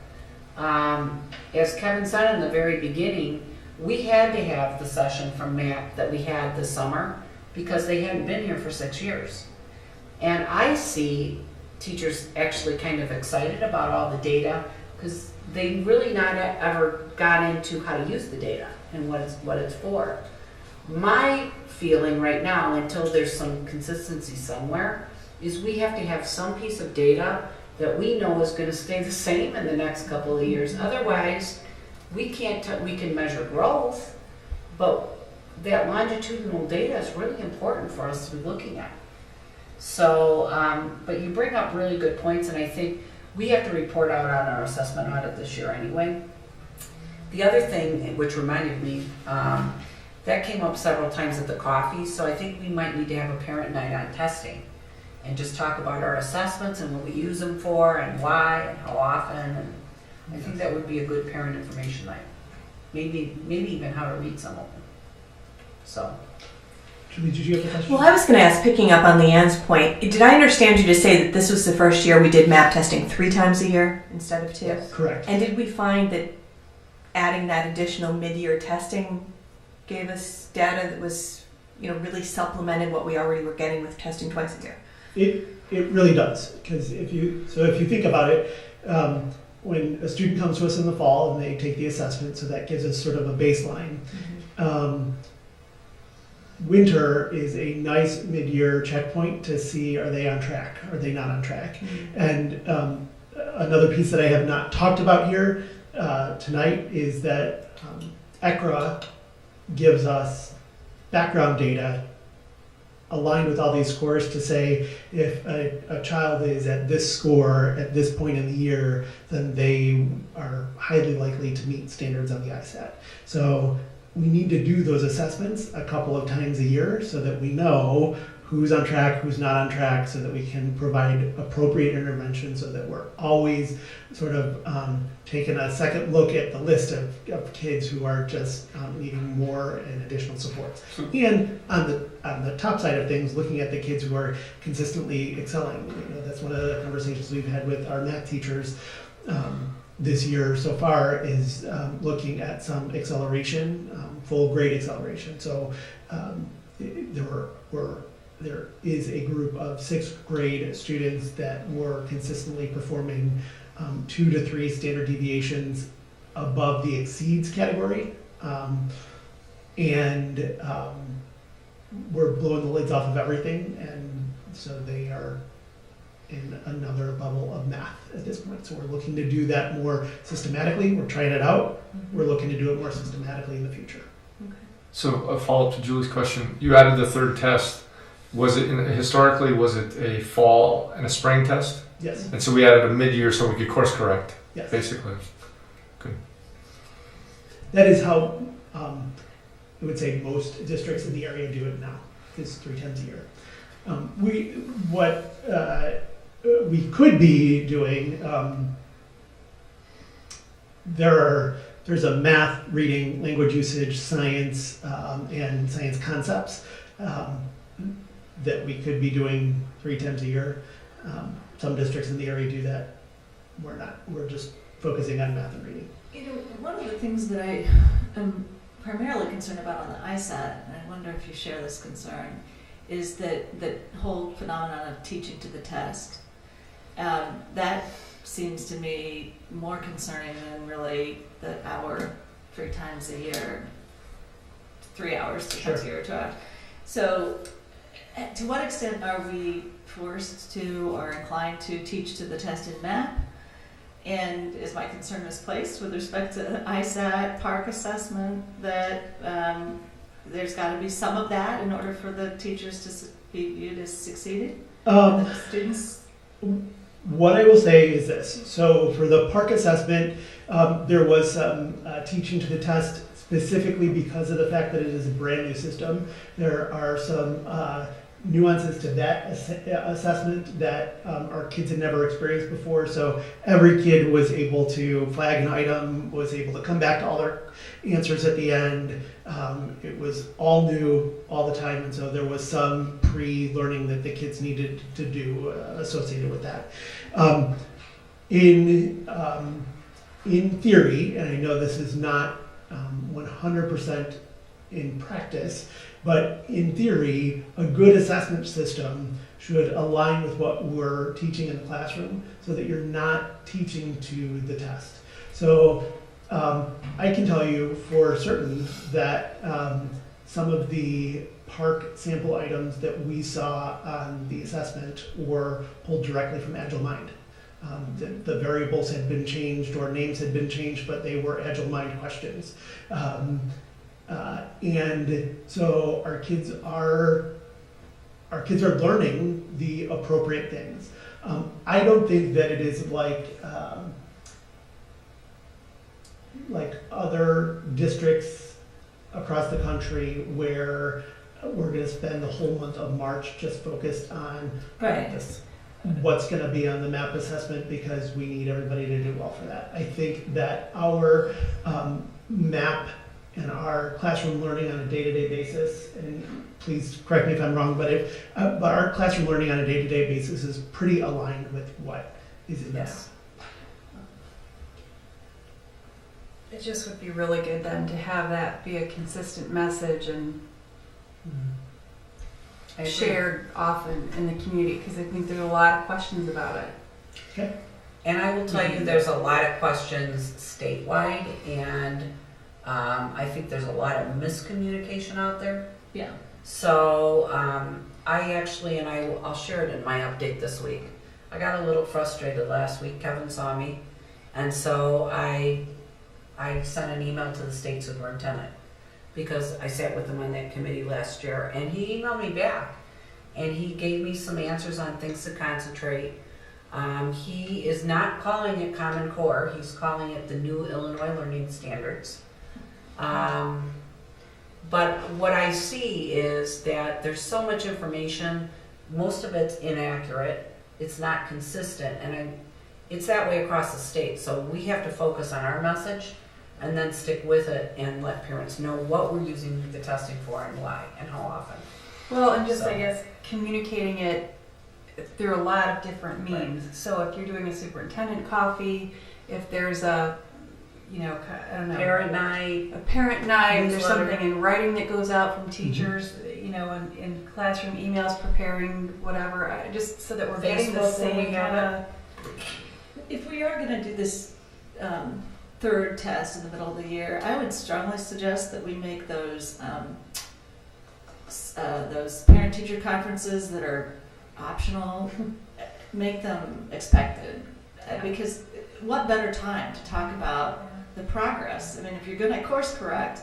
as Kevin said in the very beginning, we had to have the session from MAP that we had this summer because they hadn't been here for 6 years. And I see teachers actually kind of excited about all the data because they really not ever got into how to use the data and what it's for. My feeling right now, until there's some consistency somewhere, is we have to have some piece of data that we know is going to stay the same in the next couple of years. Otherwise, we can't. We can measure growth, but that longitudinal data is really important for us to be looking at. So, but you bring up really good points, and I think we have to report out on our assessment audit this year anyway. The other thing, which reminded me, that came up several times at the coffee, so I think we might need to have a parent night on testing and just talk about our assessments and what we use them for and why and how often. And I think that would be a good parent information night. Maybe even how to read some of them. So. Julie, did you have a question? Well, I was going to ask, picking up on Leanne's point, did I understand you to say that this was the first year we did MAP testing 3 times a year instead of 2? Yes. Correct. And did we find that adding that additional mid-year testing gave us data that was, really supplemented what we already were getting with testing twice a year? It really does, because if you think about it, when a student comes to us in the fall and they take the assessment, so that gives us sort of a baseline. winter is a nice mid-year checkpoint to see, are they on track? Are they not on track? And another piece that I have not talked about here tonight is that ECRA gives us background data aligned with all these scores to say if a child is at this score at this point in the year, then they are highly likely to meet standards on the ISAT. So we need to do those assessments a couple of times a year so that we know who's on track, who's not on track, so that we can provide appropriate intervention, so that we're always sort of taking a second look at the list of kids who are just needing more and additional supports. And on the top side of things, looking at the kids who are consistently excelling. You know, that's one of the conversations we've had with our math teachers this year so far, is looking at some acceleration, full grade acceleration. So there is a group of 6th grade students that were consistently performing 2 to 3 standard deviations above the exceeds category. And we're blowing the lids off of everything, and so they are in another level of math at this point. So we're looking to do that more systematically. We're trying it out. We're looking to do it more systematically in the future. So a follow-up to Julie's question, you added the third test. Historically, was it a fall and a spring test? Yes. And so we added a mid-year so we could course correct, Yes. basically. Good. That is how I would say most districts in the area do it now. It's 3 times a year. We could be doing. There's a math, reading, language usage, science, and science concepts that we could be doing 3 times a year. Some districts in the area do that. We're not. We're just focusing on math and reading. You know, one of the things that I am primarily concerned about on the ISAT, and I wonder if you share this concern, is that whole phenomenon of teaching to the test. That seems to me more concerning than really the hour 3 times a year, 3 hours 3 times a year, 2 hours. So to what extent are we forced to or inclined to teach to the test in math? And is my concern misplaced with respect to ISAT, PARC assessment, that there's got to be some of that in order for the teachers to be viewed as succeeding? The students? What I will say is this. So for the PARC assessment, there was some teaching to the test specifically because of the fact that it is a brand new system. There are some nuances to that assessment that our kids had never experienced before. So every kid was able to flag an item, was able to come back to all their answers at the end. It was all new all the time, and so there was some pre-learning that the kids needed to do associated with that. In theory, and I know this is not 100% in practice, but in theory, a good assessment system should align with what we're teaching in the classroom so that you're not teaching to the test. So I can tell you for certain that some of the PARC sample items that we saw on the assessment were pulled directly from Agile Mind. The variables had been changed or names had been changed, but they were Agile Mind questions. And so our kids are learning the appropriate things. I don't think that it is like other districts across the country where we're going to spend the whole month of March just focused on what's going to be on the MAP assessment because we need everybody to do well for that. I think that our MAP and our classroom learning on a day-to-day basis, and please correct me if I'm wrong, but our classroom learning on a day-to-day basis is pretty aligned with what is in Yes. It just would be really good then to have that be a consistent message and I agree. shared often in the community, because I think there's a lot of questions about it. Okay. And I will tell you, there's a lot of questions statewide, and I think there's a lot of miscommunication out there. Yeah. So I actually, and I'll share it in my update this week. I got a little frustrated last week. Kevin saw me, and so I sent an email to the state superintendent because I sat with him on that committee last year, and he emailed me back, and he gave me some answers on things to concentrate. He is not calling it Common Core. He's calling it the new Illinois Learning Standards. But what I see is that there's so much information, most of it's inaccurate, it's not consistent, and it's that way across the state. So we have to focus on our message and then stick with it and let parents know what we're using the testing for and why and how often. Well, and just, So- I guess, communicating it through a lot of different means. So if you're doing a superintendent coffee, if there's a, I don't know. Parent night. A parent night, there's Newsletter. something in writing that goes out from teachers, in classroom emails, preparing whatever, just so that we're getting the Facebook when we same have kind of. If we are going to do this third test in the middle of the year, I would strongly suggest that we make those parent-teacher conferences that are optional, make them expected. Because what better time to talk about the progress? I mean, if you're going to course correct,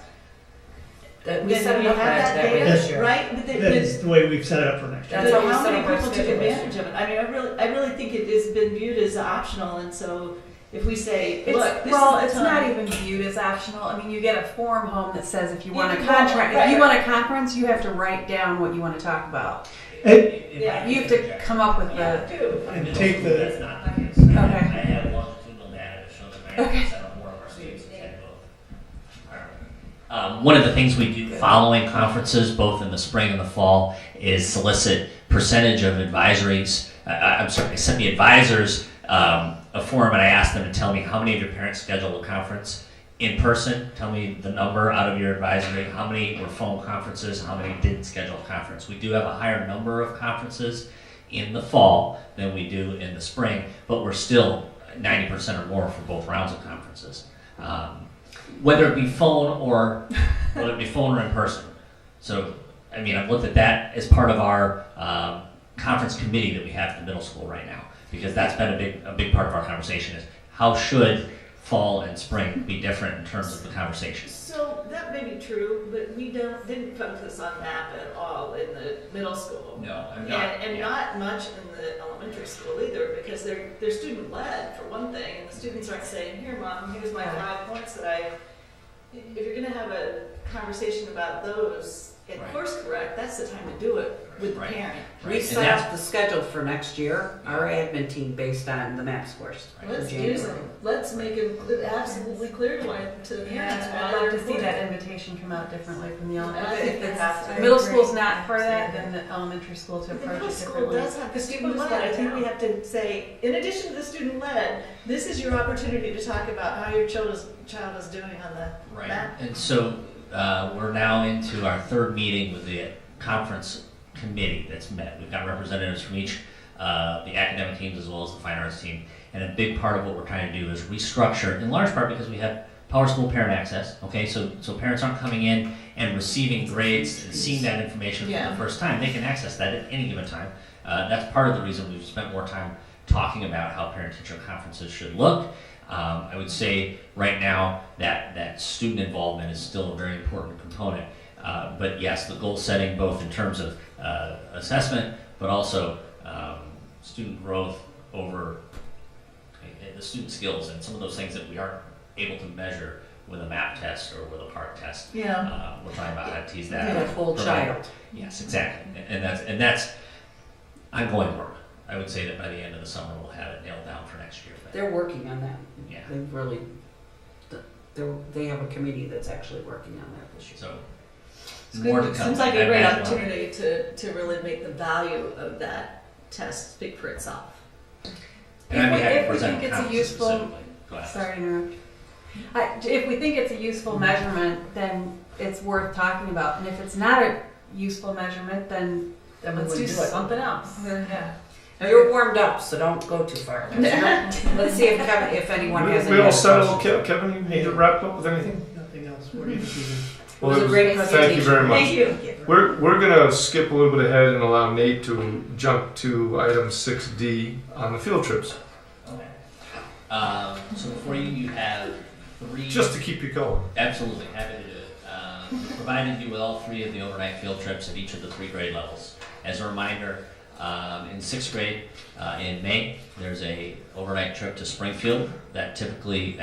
That we then set it you up have that that way data, this year. right? But That is the way we've set it up for next year. That's how we how set many up our people took schedule this advantage of it? I mean, I really think it has been viewed as optional, and so if we say, look, this is It's the not time. even viewed as optional. I mean, you get a form home that says if you want a Yeah, contract, right, if you right. want a conference, you have to write down what you want to talk about. Yeah, You have to come up with the. And take the- That's not the case. Okay. I have longitudinal data that shows that 90% or more of our students attend both. One of the things we do following conferences, both in the spring and the fall, is solicit percentage of advisories. I sent the advisors a form and I asked them to tell me how many of your parents scheduled a conference in person. Tell me the number out of your advisory. How many were phone conferences? How many didn't schedule a conference? We do have a higher number of conferences in the fall than we do in the spring, but we're still 90% or more for both rounds of conferences. Whether it be phone or in person. So, I mean, I've looked at that as part of our conference committee that we have at the middle school right now, because that's been a big part of our conversation is how should fall and spring be different in terms of the conversation. So that may be true, but we didn't focus on MAP at all in the middle school. No, I'm And not much in the elementary school either, because they're student led for one thing, and the students aren't saying, "Here, mom, here's my 5 points that I." If you're going to have a conversation about those in Right. course correct, that's the time to do it with the Right. parent. We And set that's- up the schedule for next year, our admin team, based on the MAP scores. Right. Let's January. use them. Let's make it absolutely clear to the parents. I'd love to see that invitation come out differently from the I elementary. think If it it's has to. middle I agree. school's not part of that, then the elementary school to The approach middle it school differently. does have the student Just led. let I it think down. we have to say, in addition to the student led, this is your opportunity to talk about how your child is doing on the Right. map. And so we're now into our third meeting with the conference committee that's met. We've got representatives from each the academic teams as well as the fine arts team. And a big part of what we're trying to do is restructure, in large part because we have Power School Parent Access. Okay, so parents aren't coming in and receiving grades and seeing that information for Yeah. the first time. They can access that at any given time. That's part of the reason we've spent more time talking about how parent-teacher conferences should look. I would say right now that student involvement is still a very important component. But yes, the goal setting both in terms of assessment, but also student growth over the student skills and some of those things that we aren't able to measure with a MAP test or with a PARCC test. Yeah. We're talking about how to tease that Yeah, out. the whole Provide- child. Yes, exactly. And that's ongoing work. I would say that by the end of the summer we'll have it nailed down for next year. But They're working on that. yeah, They've really, they have a committee that's actually working on that this year. so It's more good. to come. Seems like I a great imagine. opportunity to really make the value of that test speak for itself. And I'd be happy to If we present think it's a conferences useful- specifically. Go ahead. Sorry to interrupt. If we think it's a useful measurement, then it's worth talking about. And if it's not a useful measurement, then Then we let's do wouldn't do it. something else. Yeah. You're warmed up, so don't go too far. Let's see if anyone has any We all other settled. questions. Kevin, you need to wrap up with anything? Nothing else for you this evening. Well, was a it was- great thank presentation. you very much. Thank you. We're gonna skip a little bit ahead and allow Nate to jump to item 6D on the field trips, So before you, you have three. just to keep you going. Absolutely, happy to do it. We provided you with all three of the overnight field trips at each of the three grade levels. As a reminder, in sixth grade, in May, there's a overnight trip to Springfield that typically,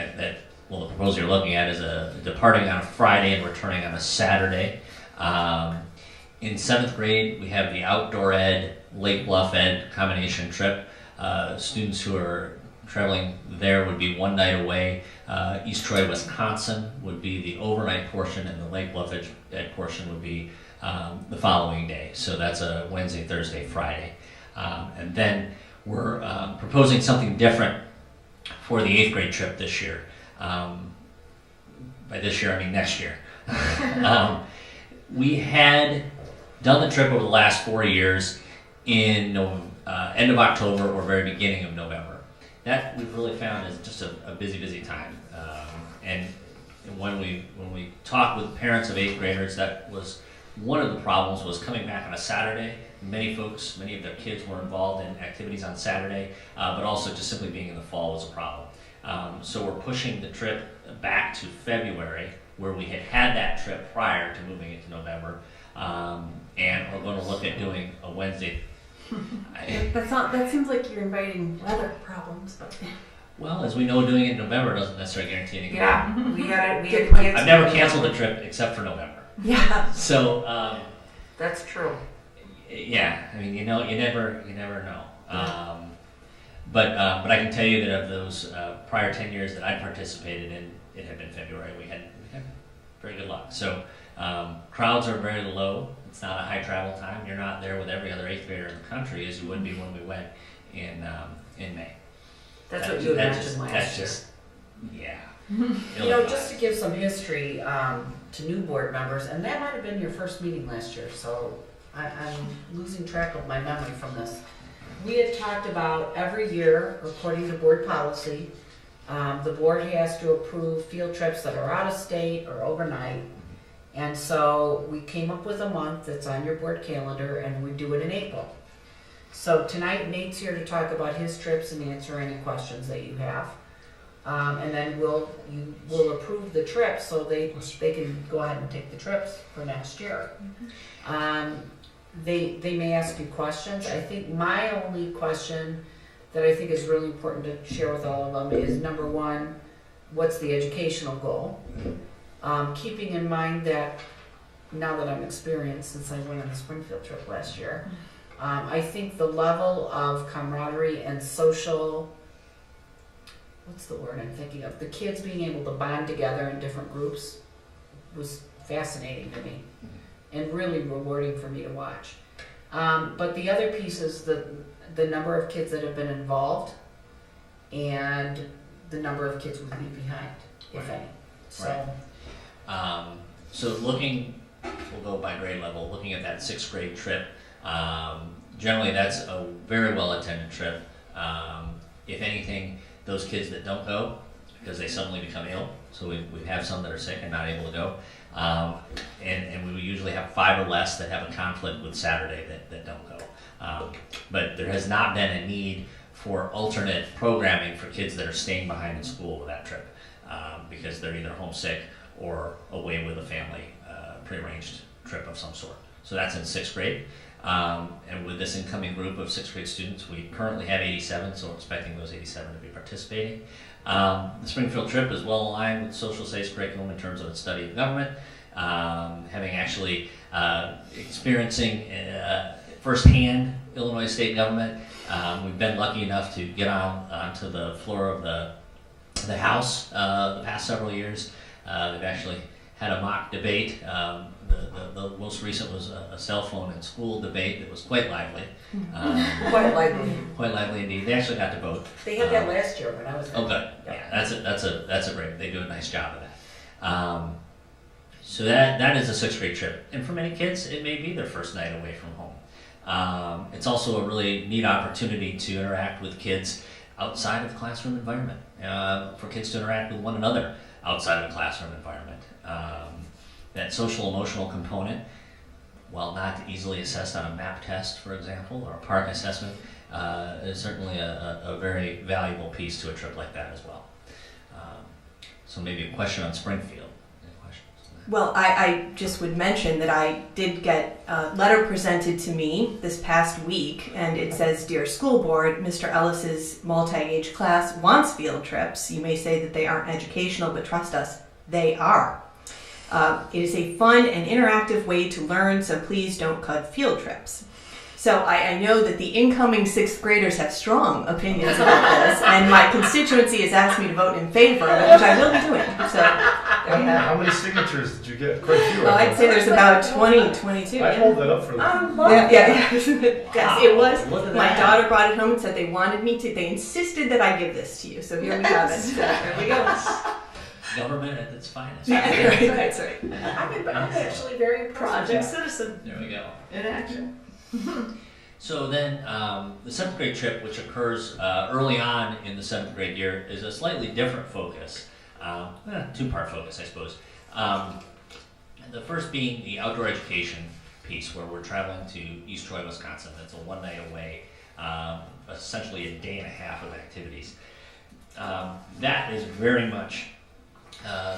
well, the proposal you're looking at is departing on a Friday and returning on a Saturday. In seventh grade, we have the outdoor ed, Lake Bluff ed combination trip. Students who are traveling there would be one night away. East Troy, Wisconsin would be the overnight portion, and the Lake Bluff ed portion would be the following day. So that's a Wednesday, Thursday, Friday. And then we're proposing something different for the eighth grade trip this year. By this year, I mean next year. We had done the trip over the last 4 years in end of October or very beginning of November. That we've really found is just a busy time. And when we talked with parents of eighth graders, that was one of the problems, was coming back on a Saturday. Many of their kids were involved in activities on Saturday, but also just simply being in the fall was a problem. So we're pushing the trip back to February, where we had that trip prior to moving it to November. And we're going to look at doing a Wednesday. That seems like you're inviting weather problems, but. Well, as we know, doing it in November doesn't necessarily guarantee anything. Yeah, we had Good point. kids. I've never canceled a trip except for November. Yeah. So, That's true. yeah, I mean, you never know. But I can tell you that of those prior 10 years that I participated in, it had been February. We had very good luck. So crowds are very low. It's not a high travel time. You're not there with every other eighth grader in the country as you would be when we went in May. That's what you had mentioned last year. Yeah. You know, just to give some history to new board members, and that might have been your first meeting last year, so I'm losing track of my memory from this. We had talked about every year, according to board policy, the board has to approve field trips that are out of state or overnight. And so we came up with a month that's on your board calendar, and we do it in April. So tonight Nate's here to talk about his trips and answer any questions that you have. And then we'll approve the trips so they can go ahead and take the trips for next year. They may ask you questions. I think my only question that I think is really important to share with all of them is, number one, what's the educational goal? Keeping in mind that now that I'm experienced since I went on the Springfield trip last year, I think the level of camaraderie and social, what's the word I'm thinking of? The kids being able to bond together in different groups was fascinating to me and really rewarding for me to watch. But the other piece is the number of kids that have been involved and the number of kids we leave behind, if any. So. So we'll go by grade level, looking at that sixth grade trip. Generally, that's a very well attended trip. If anything, those kids that don't go because they suddenly become ill, so we have some that are sick and not able to go, and we usually have 5 or less that have a conflict with Saturday that don't go. But there has not been a need for alternate programming for kids that are staying behind in school with that trip because they're either homesick or away with a family, prearranged trip of some sort. So that's in sixth grade. And with this incoming group of sixth grade students, we currently have 87, so we're expecting those 87 to be participating. The Springfield trip is well aligned with social studies curriculum in terms of its study of government, having actually experiencing firsthand Illinois state government. We've been lucky enough to get onto the floor of the House the past several years. They've actually had a mock debate. The most recent was a cell phone and school debate that was quite lively. Quite likely. Quite lively indeed. They actually got to vote. They had that last year when I was there. Oh, good. Yeah, that's a great. They do a nice job of that. So that is a sixth grade trip, and for many kids, it may be their first night away from home. It's also a really neat opportunity to interact with kids outside of the classroom environment. For kids to interact with one another outside of the classroom environment. that social emotional component, while not easily assessed on a MAP test, for example, or a park assessment, is certainly a very valuable piece to a trip like that as well. So maybe a question on Springfield. Any questions? Well, I just would mention that I did get a letter presented to me this past week, and it says, "Dear School Board, Mr. Ellis's multi-age class wants field trips. You may say that they aren't educational, but trust us, they are. It is a fun and interactive way to learn, so please don't cut field trips." So I know that the incoming 6th graders have strong opinions about this, and my constituency has asked me to vote in favor of it, which I will be doing. So there you have it. How many signatures did you get? Quite a few. Well, I'd say there's about 20, 22. I yeah. hold that up for them. Yeah. Yes, it was. Look at My that. daughter brought it home and said they wanted me to. They insisted that I give this to you. So here we have it. So there we go. Government at its finest. Right, that's right. I'm actually very impressed. Project Citizen There we go. in action. So then the 7th grade trip, which occurs early on in the 7th grade year, is a slightly different focus, two-part focus, I suppose. The first being the outdoor education piece, where we're traveling to East Troy, Wisconsin. That's a one-night away, essentially a day and a half of activities. That is very much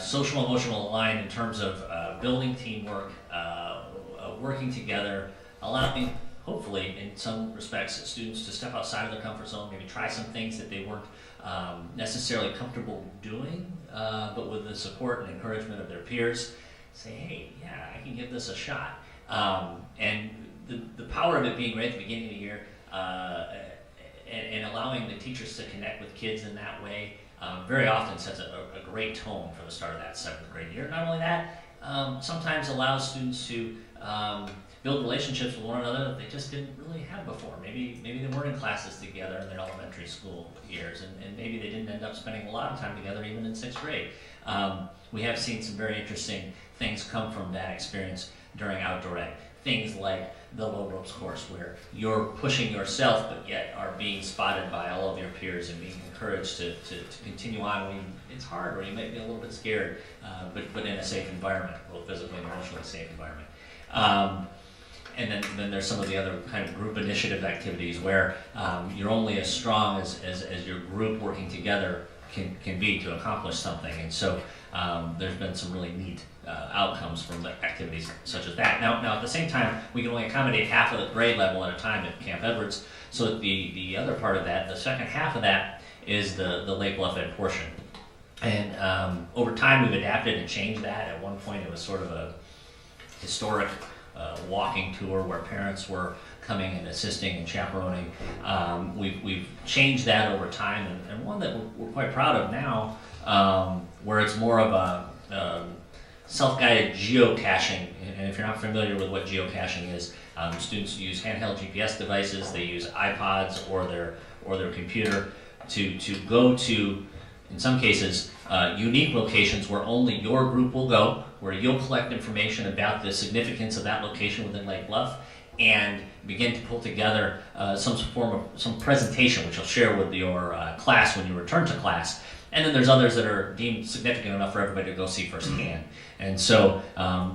social emotional aligned in terms of building teamwork, working together, allowing, hopefully, in some respects, students to step outside of their comfort zone, maybe try some things that they weren't necessarily comfortable doing, but with the support and encouragement of their peers, say, hey, yeah, I can give this a shot. And the power of it being right at the beginning of the year, and allowing the teachers to connect with kids in that way, very often sets a great tone for the start of that 7th grade year. Not only that, sometimes allows students to build relationships with one another that they just didn't really have before. Maybe they weren't in classes together in their elementary school years, and maybe they didn't end up spending a lot of time together even in 6th grade. We have seen some very interesting things come from that experience during outdoor ed. Things like the low ropes course, where you're pushing yourself but yet are being spotted by all of your peers and being encouraged to continue on when it's hard or you might be a little bit scared, but in a safe environment, both physically and emotionally safe environment. And then there's some of the other kind of group initiative activities where you're only as strong as your group working together can be to accomplish something. And so there's been some really neat outcomes from the activities such as that. Now at the same time, we can only accommodate half of the grade level at a time at Camp Edwards. So the other part of that, the second half of that, is the Lake Bluff Ed portion. And over time, we've adapted and changed that. At one point, it was sort of a historic walking tour where parents were coming and assisting and chaperoning. We've changed that over time, and one that we're quite proud of now, where it's more of a self-guided geocaching. And if you're not familiar with what geocaching is, students use handheld GPS devices. They use iPods or their computer to go to, in some cases, unique locations where only your group will go, where you'll collect information about the significance of that location within Lake Bluff, and begin to pull together some presentation which you'll share with your class when you return to class. And then there's others that are deemed significant enough for everybody to go see firsthand. And so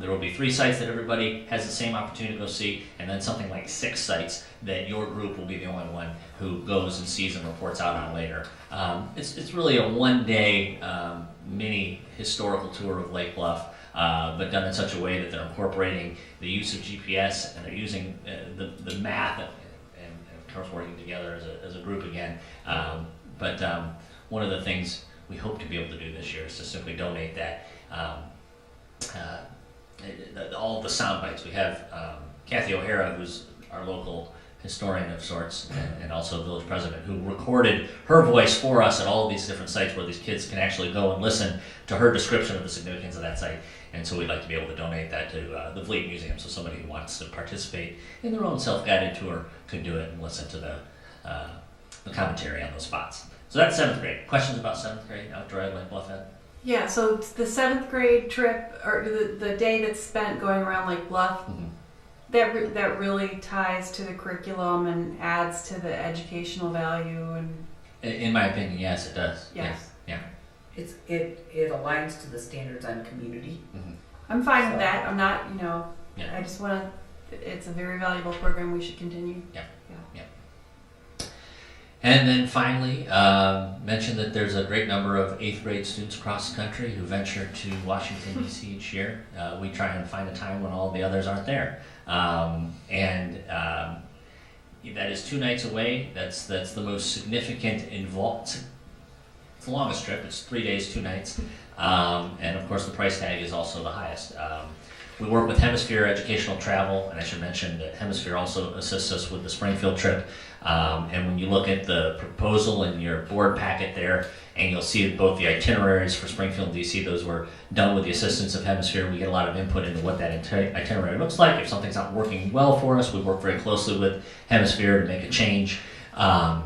there will be 3 sites that everybody has the same opportunity to go see, and then something like 6 sites that your group will be the only one who goes and sees and reports out on later. It's really a one-day mini historical tour of Lake Bluff, but done in such a way that they're incorporating the use of GPS, and they're using the math and of course working together as a group again. But one of the things we hope to be able to do this year is to simply donate that. All of the sound bites. We have Kathy O'Hara, who's our local historian of sorts, and also village president, who recorded her voice for us at all of these different sites where these kids can actually go and listen to her description of the significance of that site. And so we'd like to be able to donate that to the Vliet Museum, so somebody who wants to participate in their own self-guided tour could do it and listen to the commentary on those spots. So that's 7th grade. Questions about 7th grade outdoor ed, Lake Bluff Ed? Yeah, so it's the 7th grade trip, or the day that's spent going around Lake Bluff, that really ties to the curriculum and adds to the educational value. And in my opinion, yes, it does. Yes. Yeah. It aligns to the standards on community. I'm fine with So- that. I'm not, Yeah. I just want to, it's a very valuable program. We should continue. And then finally, mention that there's a great number of 8th grade students across the country who venture to Washington, D.C. each year. We try and find a time when all the others aren't there. That is 2 nights away. That's the most significant involved. It's the longest trip. It's 3 days, 2 nights. And of course, the price tag is also the highest. We work with Hemisphere Educational Travel, and I should mention that Hemisphere also assists us with the Springfield trip. And when you look at the proposal in your board packet there, and you'll see both the itineraries for Springfield and DC, those were done with the assistance of Hemisphere. We get a lot of input into what that itinerary looks like. If something's not working well for us, we work very closely with Hemisphere to make a change. But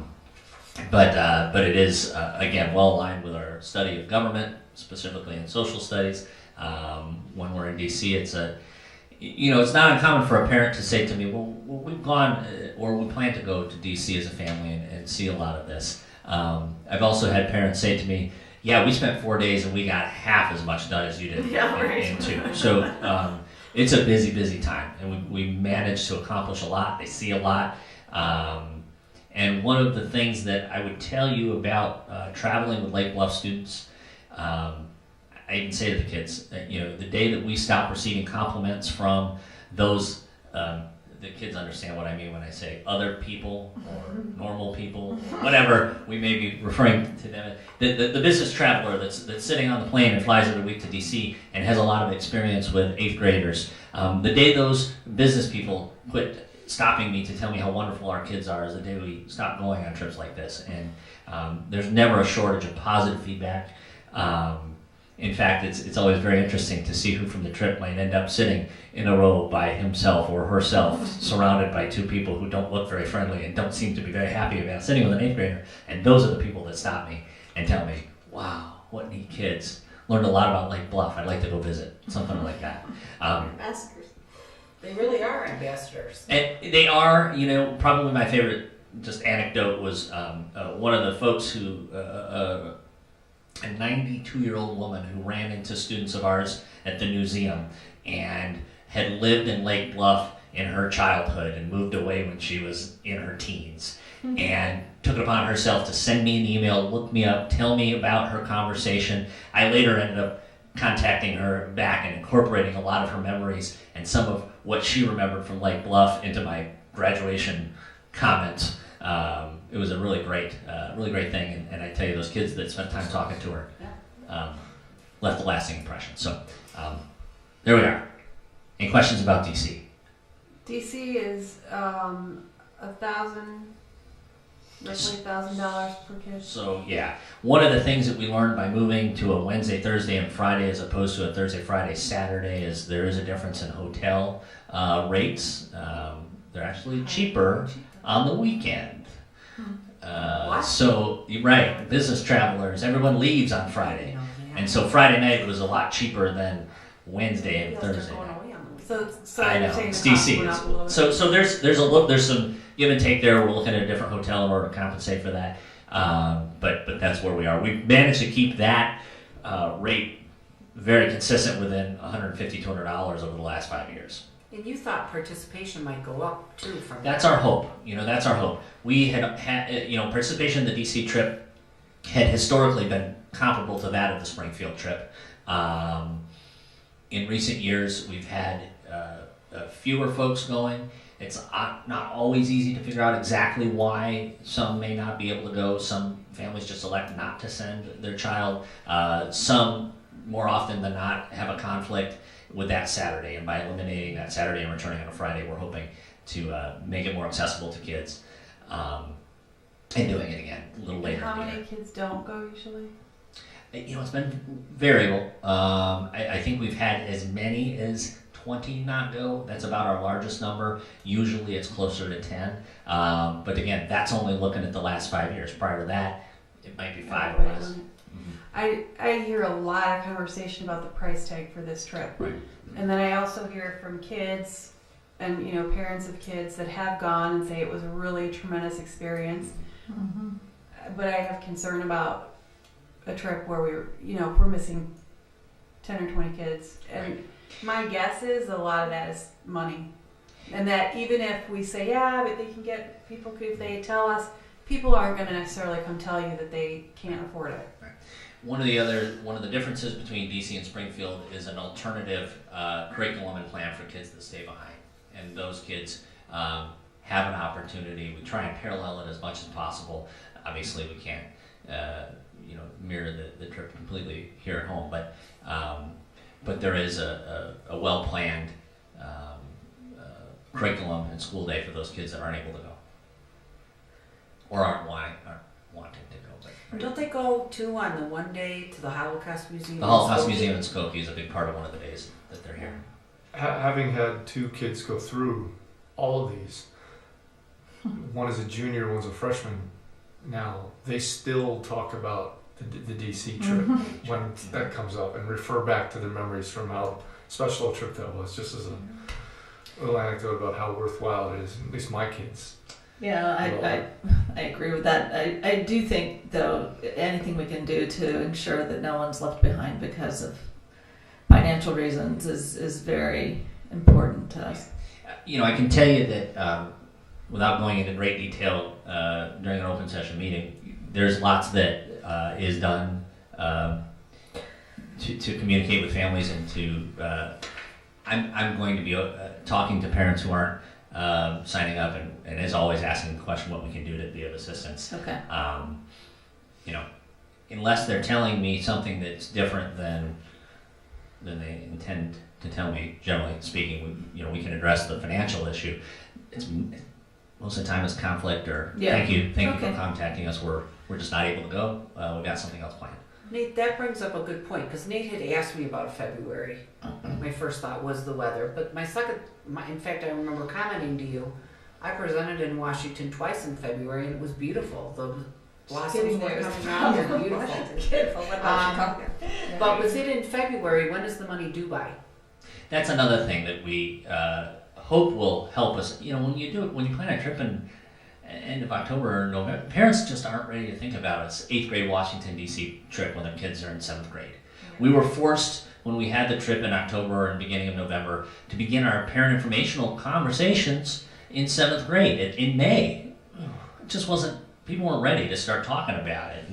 it is, again, well aligned with our study of government, specifically in social studies. When we're in DC, it's not uncommon for a parent to say to me, well we've gone, or we plan to go to DC as a family and see a lot of this. I've also had parents say to me, yeah, we spent 4 days and we got half as much done as you did in 2. So it's a busy, busy time, and we managed to accomplish a lot. They see a lot. And one of the things that I would tell you about traveling with Lake Bluff students, I even say to the kids, the day that we stop receiving compliments from those, the kids understand what I mean when I say other people or normal people, whatever we may be referring to them. The business traveler that's sitting on the plane and flies every week to DC and has a lot of experience with 8th graders, the day those business people quit stopping me to tell me how wonderful our kids are is the day we stop going on trips like this. And there's never a shortage of positive feedback. In fact, it's always very interesting to see who from the trip might end up sitting in a row by himself or herself, surrounded by 2 people who don't look very friendly and don't seem to be very happy about sitting with an 8th grader. And those are the people that stop me and tell me, wow, what neat kids. Learned a lot about Lake Bluff. I'd like to go visit, something like that. Ambassadors. They really are ambassadors. And they are, probably my favorite just anecdote was one of the folks who, a 92-year-old woman who ran into students of ours at the museum and had lived in Lake Bluff in her childhood and moved away when she was in her teens, and took it upon herself to send me an email, look me up, tell me about her conversation. I later ended up contacting her back and incorporating a lot of her memories and some of what she remembered from Lake Bluff into my graduation comments. It was a really great thing, and I tell you, those kids that spent time talking to her left a lasting impression. So there we are. Any questions about DC? DC is $1,000 per kid. So yeah, one of the things that we learned by moving to a Wednesday, Thursday, and Friday as opposed to a Thursday, Friday, Saturday is there is a difference in hotel rates. They're actually cheaper on the weekend. So you're right, business travelers, everyone leaves on Friday, and so Friday night was a lot cheaper than Wednesday and Thursday night. So I know, you're saying it's the cost DC. went up a little bit. So there's some give and take there. We're looking at a different hotel in order to compensate for that, but that's where we are. We've managed to keep that rate very consistent within $150, $200 over the last 5 years. And you thought participation might go up too from That's our hope. That's our hope. We had participation in the DC trip had historically been comparable to that of the Springfield trip. In recent years, we've had fewer folks going. It's not always easy to figure out exactly why some may not be able to go. Some families just elect not to send their child. Some, more often than not, have a conflict with that Saturday, and by eliminating that Saturday and returning on a Friday, we're hoping to make it more accessible to kids, and doing it again a little later. How many kids don't go usually? It's been variable. I think we've had as many as 20 not go. That's about our largest number. Usually it's closer to 10. But again, that's only looking at the last 5 years. Prior to that, it might be 5 or less. I hear a lot of conversation about the price tag for this trip. Right. And then I also hear from kids and parents of kids that have gone and say it was a really tremendous experience. Mm-hmm. But I have concern about a trip where we're missing 10 or 20 kids. And My guess is a lot of that is money. And that even if we say, yeah, but they can get, people could, if they tell us, people aren't going to necessarily come tell you that they can't afford it. One of the differences between DC and Springfield is an alternative curriculum and plan for kids that stay behind. And those kids have an opportunity. We try and parallel it as much as possible. Obviously, we can't mirror the trip completely here at home, but there is a well-planned curriculum and school day for those kids that aren't able to go or aren't wanting to go. But Don't they go too on the one day to the Holocaust Museum? the Holocaust Museum in Skokie is a big part of one of the days that they're here. Having had 2 kids go through all of these, one is a junior, one's a freshman. Now they still talk about the DC trip when that comes up and refer back to their memories from how special a trip that was. Just as a little anecdote about how worthwhile it is. At least my kids. Yeah, I agree with that. I do think, though, anything we can do to ensure that no one's left behind because of financial reasons is very important to us. I can tell you that without going into great detail during an open session meeting, there's lots that is done to communicate with families and to. I'm going to be talking to parents who aren't signing up and as always asking the question what we can do to be of assistance. Okay. Unless they're telling me something that's different than they intend to tell me, generally speaking, we can address the financial issue. It's most of the time it's conflict or thank you for contacting us. We're just not able to go. We've got something else planned. Nate, that brings up a good point, because Nate had asked me about February. My first thought was the weather, but in fact, I remember commenting to you, I presented in Washington twice in February, and it was beautiful. The blossoms were coming out, they were beautiful. But with it in February, when is the money due by? That's another thing that we hope will help us. When you plan a trip in end of October or November, parents just aren't ready to think about an 8th grade Washington, D.C. trip when their kids are in 7th grade. We were forced, when we had the trip in October and beginning of November, to begin our parent informational conversations in 7th grade in May. It just wasn't, people weren't ready to start talking about it,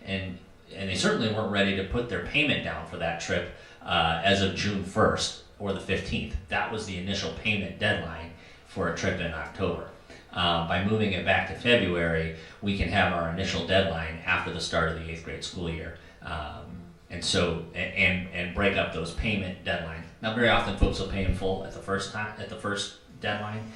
and they certainly weren't ready to put their payment down for that trip as of June 1st or the 15th. That was the initial payment deadline for a trip in October. By moving it back to February, we can have our initial deadline after the start of the 8th grade school year, and break up those payment deadlines. Now, very often, folks will pay in full at the first deadline,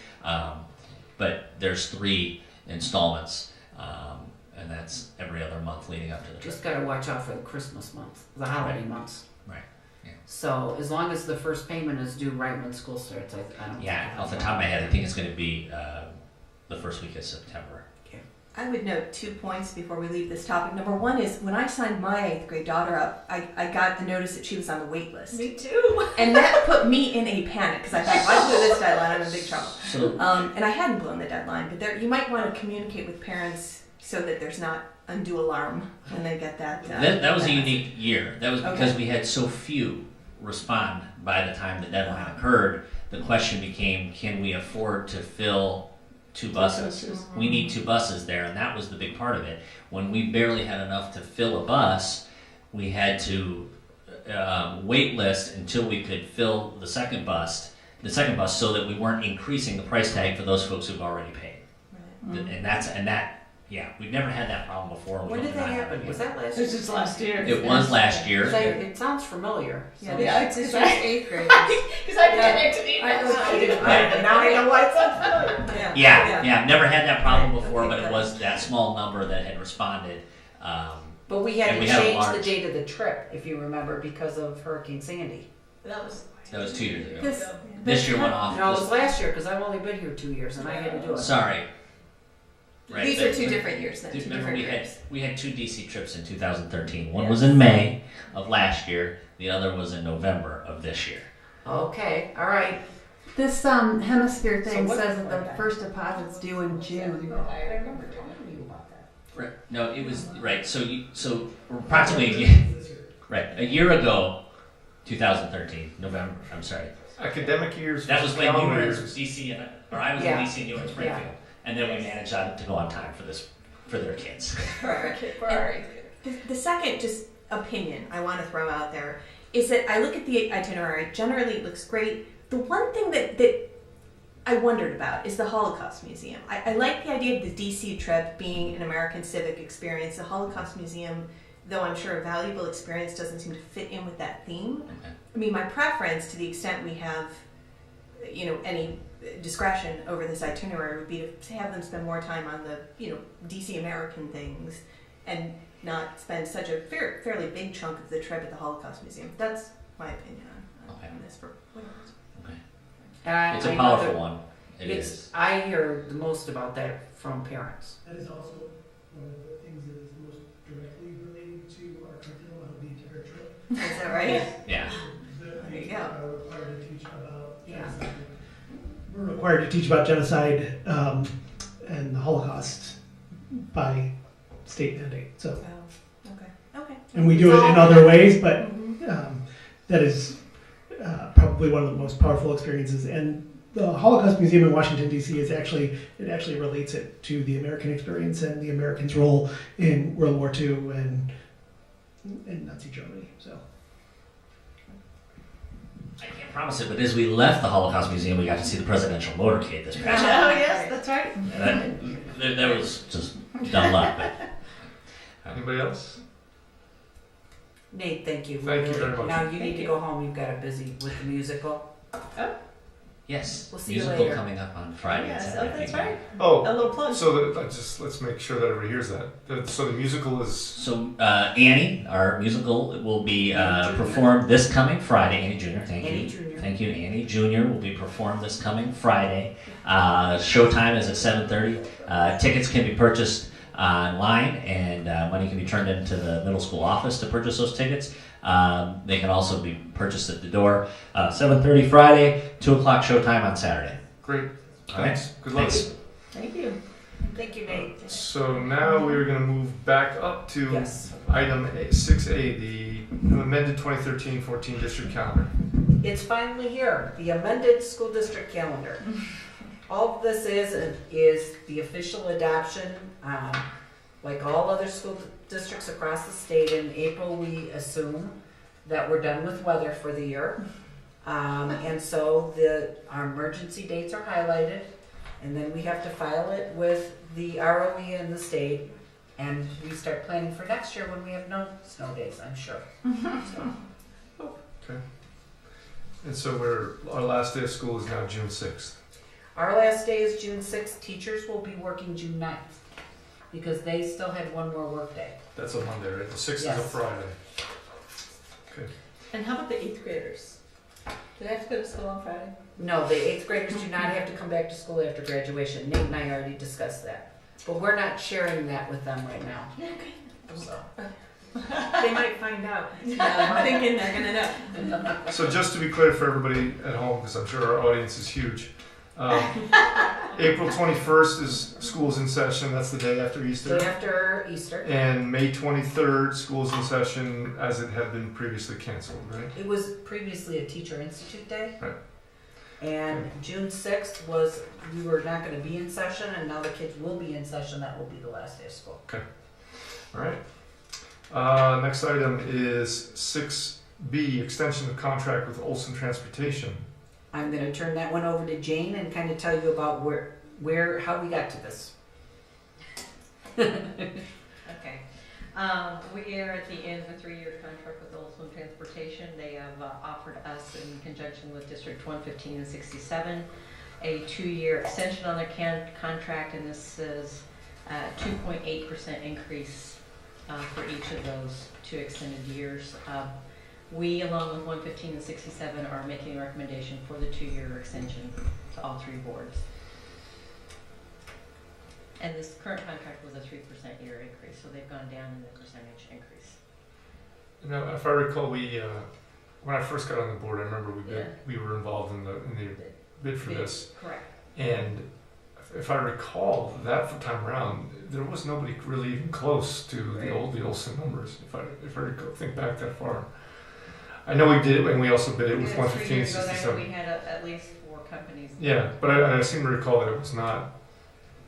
but there's 3 installments, and that's every other month leading up to the trip. Just got to watch out for the Christmas month, the holiday months. Right. Yeah. So as long as the first payment is due right when school starts, I don't. Yeah, off the top of my head, I think it's going to be the first week of September. I would note 2 points before we leave this topic. Number one is when I signed my 8th grade daughter up, I got the notice that she was on the wait list. Me too. And that put me in a panic because I thought, if I blew this deadline, I'm in big trouble. So, And I hadn't blown the deadline, but you might want to communicate with parents so that there's not undue alarm when they get that. that was a unique year. That was because we had so few respond by the time the deadline occurred. The question became, can we afford to fill 2 buses? We need 2 buses there, and that was the big part of it. When we barely had enough to fill a bus, we had to wait list until we could fill the second bus so that we weren't increasing the price tag for those folks who've already paid. Right. We've never had that problem before. When did that happen? Was that last year? This is last year. It was last year. It sounds familiar. So. Yeah, it's 8th grade. Because I connected emails. Now I know why it's unfamiliar. Yeah. Never had that problem before, but it was that small number that had responded. But we had to had change the date of the trip, if you remember, because of Hurricane Sandy. That was 2 years ago. This, This year went off. No, it was last year, because I've only been here 2 years, and I had to do it. Sorry. Right, These are 2 different years then. Remember, we had 2 DC trips in 2013. One was in May of last year. The other was in November of this year. Okay, all right. this hemisphere thing So what- says that the first deposit's due in June. I remember talking to you about that. Right. No, it was right. So approximately a year ago, 2013, November, I'm sorry. Academic years. That was when you calendar were in years. DC, or I was Yeah. in DC and you were in Springfield. Yeah. And then we managed to go on time for their kids. The second just opinion I want to throw out there is that I look at the itinerary. Generally, it looks great. The one thing that I wondered about is the Holocaust Museum. I like the idea of the DC trip being an American civic experience. The Holocaust Museum, though I'm sure a valuable experience, doesn't seem to fit in with that theme. Okay. I mean, my preference, to the extent we have, any discretion over this itinerary, would be to have them spend more time on the, DC American things, and not spend such a fairly big chunk of the trip at the Holocaust Museum. That's my opinion on this. For whatever. It's a I know powerful that one. It it's, is. I hear the most about that from parents. That is also one of the things that is most directly related to our curriculum. It'll be to our trip. Is that right? Yeah. That There you we go. are required to teach about Yeah. genocide. We're required to teach about genocide and the Holocaust by state mandate. So, Okay. and we do it in other ways, but that is probably one of the most powerful experiences. And the Holocaust Museum in Washington D.C. it actually relates it to the American experience and the Americans' role in World War II and in Nazi Germany. So. I can't promise it, but as we left the Holocaust Museum, we got to see the presidential motorcade this past year. Oh yes, that's right. And that was just dumb luck. But Anybody else? Nate, thank you. Thank you very much. Now you need to go home. You've got a busy with the musical. yes, We'll see you musical later. coming up on Friday. and Yes, Saturday. that's right. A Oh, little plug. so let's make sure that everybody hears that. So the musical is So Annie, our musical, will be performed this coming Friday. Annie Jr. Thank Annie you. Jr. Thank you, Annie Jr. will be performed this coming Friday. Showtime is at 7:30. Tickets can be purchased online, and money can be turned into the middle school office to purchase those tickets. They can also be purchased at the door. 7:30 Friday, 2 o'clock showtime on Saturday. great. All right. Thanks. Good luck. Thanks. Thank you. Thank you, Nate. So now we're going to move back up to Yes. item 6A, the amended 2013-14 district calendar. It's finally here, the amended school district calendar. All of this is the official adoption, like all other school districts across the state. In April, we assume that we're done with weather for the year. And so our emergency dates are highlighted, and then we have to file it with the ROE and the state, and we start planning for next year when we have no snow days, I'm sure. So, And so our last day of school is now June 6th. our last day is June 6th. Teachers will be working June 9th because they still had one more work day. That's a Monday, right? The 6th is a Yes. Friday. Okay. And how about the 8th graders? Do they have to go to school on Friday? No, the 8th graders do not have to come back to school after graduation. Nate and I already discussed that. But we're not sharing that with them right now. So, They might find out. I'm thinking they're gonna know. So just to be clear for everybody at home, because I'm sure our audience is huge, April 21st is school's in session. That's the day after Easter. day after Easter. And May 23rd, school's in session as it had been previously canceled, right? It was previously a Teacher Institute Day. Right. And June 6th was, we were not going to be in session, and now the kids will be in session. That will be the last day of school. All right. Next item is 6B, extension of contract with Olson Transportation. I'm going to turn that one over to Jane and kind of tell you about how we got to this. Okay. We are at the end of a 3-year contract with Olson Transportation. They have offered us, in conjunction with District 115 and 67, a 2-year extension on their contract, and this is a 2.8% increase for each of those 2 extended years. We, along with 115 and 67, are making a recommendation for the 2-year extension to all 3 boards. And this current contract was a 3% year increase, so they've gone down in the percentage increase. Now, if I recall, when I first got on the board, I remember we were involved in the bid for this. Correct. And if I recall, that time around, there was nobody really even close to the Olson numbers. If I think back that far. I know we did it, and we also bid it with Yeah, 3 115 years ago, I know 67. we had at least 4 companies. Yeah, but I seem to recall that it was not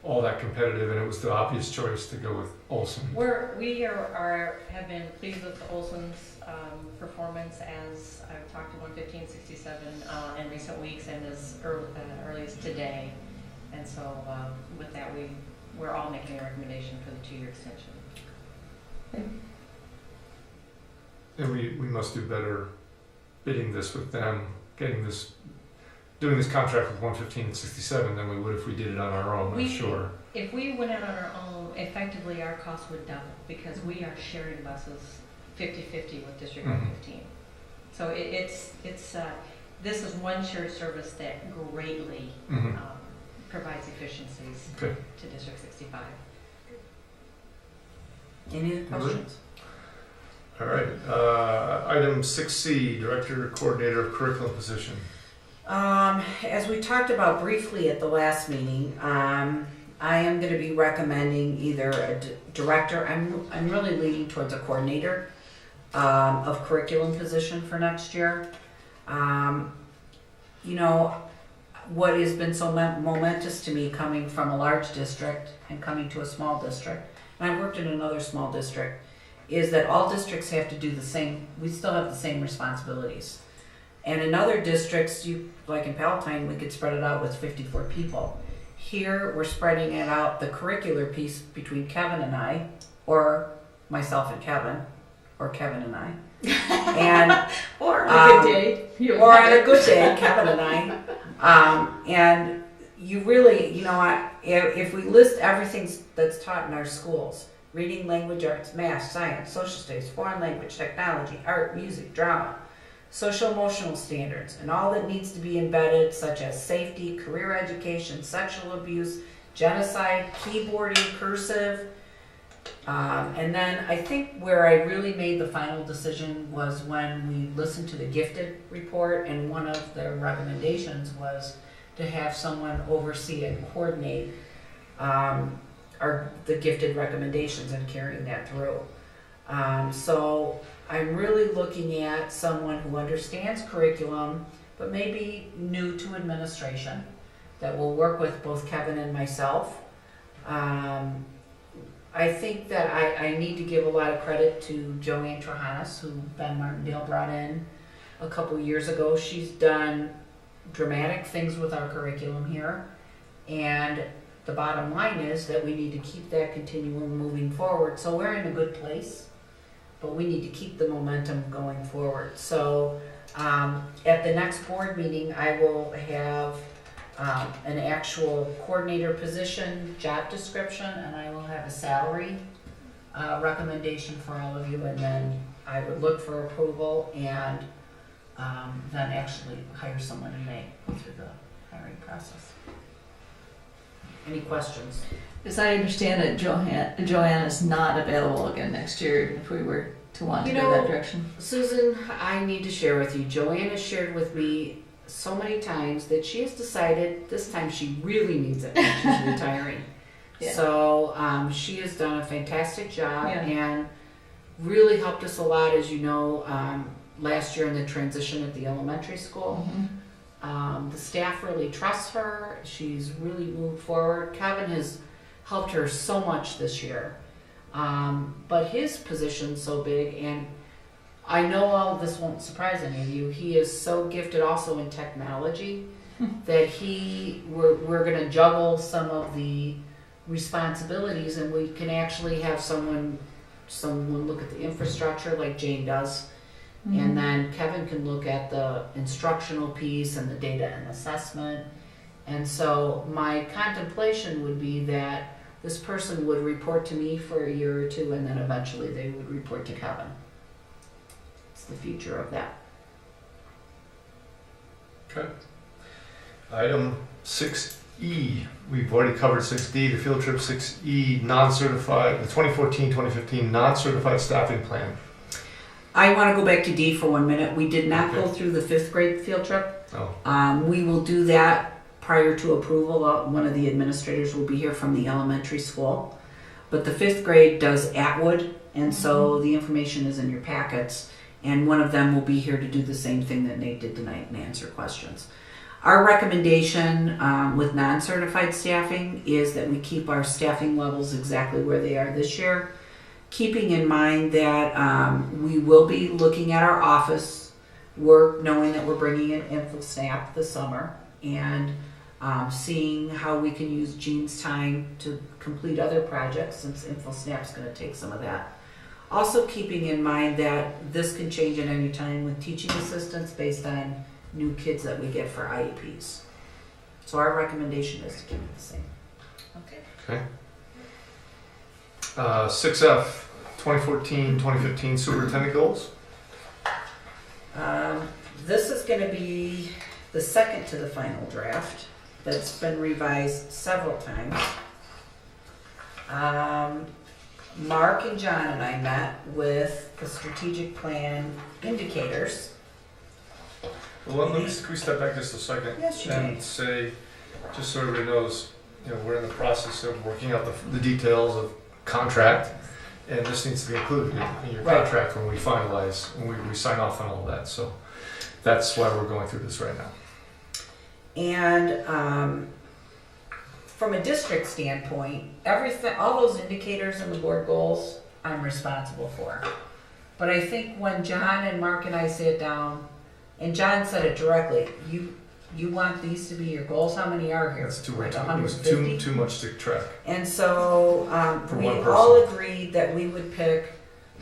all that competitive, and it was the obvious choice to go with Olson. We have been pleased with the Olson's performance, as I've talked to 11567 in recent weeks and as early as today. And so with that, we're all making a recommendation for the 2-year extension. And we must do better bidding this with them, doing this contract with 115 and 67 than we would if we did it on our own, I'm sure. If we went out on our own, effectively our cost would double because we are sharing buses 50-50 with District 115. So this is one shared service that greatly provides efficiencies Okay. to District 65. Any other questions? All right. Item 6C, Director Coordinator of Curriculum position. As we talked about briefly at the last meeting, I am going to be recommending either a director. I'm really leaning towards a coordinator of curriculum position for next year. You know, what has been so momentous to me coming from a large district and coming to a small district, and I've worked in another small district, is that all districts have to do the same. We still have the same responsibilities. And in other districts, like in Palatine, we could spread it out with 54 people. Here, we're spreading it out, the curricular piece between Kevin and I, or myself and Kevin, or Kevin and I. And Or on a good day. or on a good day, Kevin and I. And you really, if we list everything that's taught in our schools, reading, language arts, math, science, social studies, foreign language, technology, art, music, drama, social emotional standards, and all that needs to be embedded, such as safety, career education, sexual abuse, genocide, keyboarding, cursive. And then I think where I really made the final decision was when we listened to the gifted report, and one of the recommendations was to have someone oversee and coordinate the gifted recommendations and carrying that through. So I'm really looking at someone who understands curriculum, but maybe new to administration, that will work with both Kevin and myself. I think that I need to give a lot of credit to Joanne Trahanis, who Ben Martindale brought in a couple years ago. She's done dramatic things with our curriculum here, and the bottom line is that we need to keep that continuum moving forward. So we're in a good place, but we need to keep the momentum going forward. So at the next board meeting, I will have an actual coordinator position, job description, and I will have a salary recommendation for all of you, and then I would look for approval and then actually hire someone in May through the hiring process. Any questions? As I understand it, Joanne is not available again next year if we were to want to go that direction. Susan, I need to share with you, Joanne has shared with me so many times that she has decided this time she really needs it when she's retiring. Yeah. So she has done a fantastic job Yeah. and really helped us a lot, as you know, last year in the transition at the elementary school. The staff really trusts her. She's really moved forward. Kevin has helped her so much this year. But his position's so big, and I know all of this won't surprise any of you. He is so gifted also in technology that we're going to juggle some of the responsibilities, and we can actually have someone look at the infrastructure like Jane does. And then Kevin can look at the instructional piece and the data and assessment. And so my contemplation would be that this person would report to me for a year or two, and then eventually they would report to Kevin. It's the future of that. Okay. Item 6E. We've already covered 6D, the field trip. 6E, non-certified, the 2014-2015 non-certified staffing plan. I want to go back to D for 1 minute. We did not go through the 5th grade field trip. Oh. We will do that prior to approval. One of the administrators will be here from the elementary school. But the 5th grade does Atwood, and so the information is in your packets. and one of them will be here to do the same thing that Nate did tonight and answer questions. Our recommendation with non-certified staffing is that we keep our staffing levels exactly where they are this year, keeping in mind that we will be looking at our office work, knowing that we're bringing in InfoSnap this summer, and seeing how we can use Jean's time to complete other projects, since InfoSnap's going to take some of that. Also keeping in mind that this can change at any time with teaching assistants based on new kids that we get for IEPs. So our recommendation is to keep it the same. Okay. 6F, 2014-2015 superintendent goals. This is going to be the second to the final draft that's been revised several times. Mark and John and I met with the strategic plan indicators. Well, can we step back just a second Yes, you and may. say, just so everybody knows, we're in the process of working out the details of contract, and this needs to be included in your Right. contract when we finalize, when we sign off on all that. So that's why we're going through this right now. And from a district standpoint, everything, all those indicators in the board goals, I'm responsible for. But I think when John and Mark and I sat down, and John said it directly, you want these to be your goals? How many are here? It's too Like much. 150? Too much to track. And so For we one person. all agreed that we would pick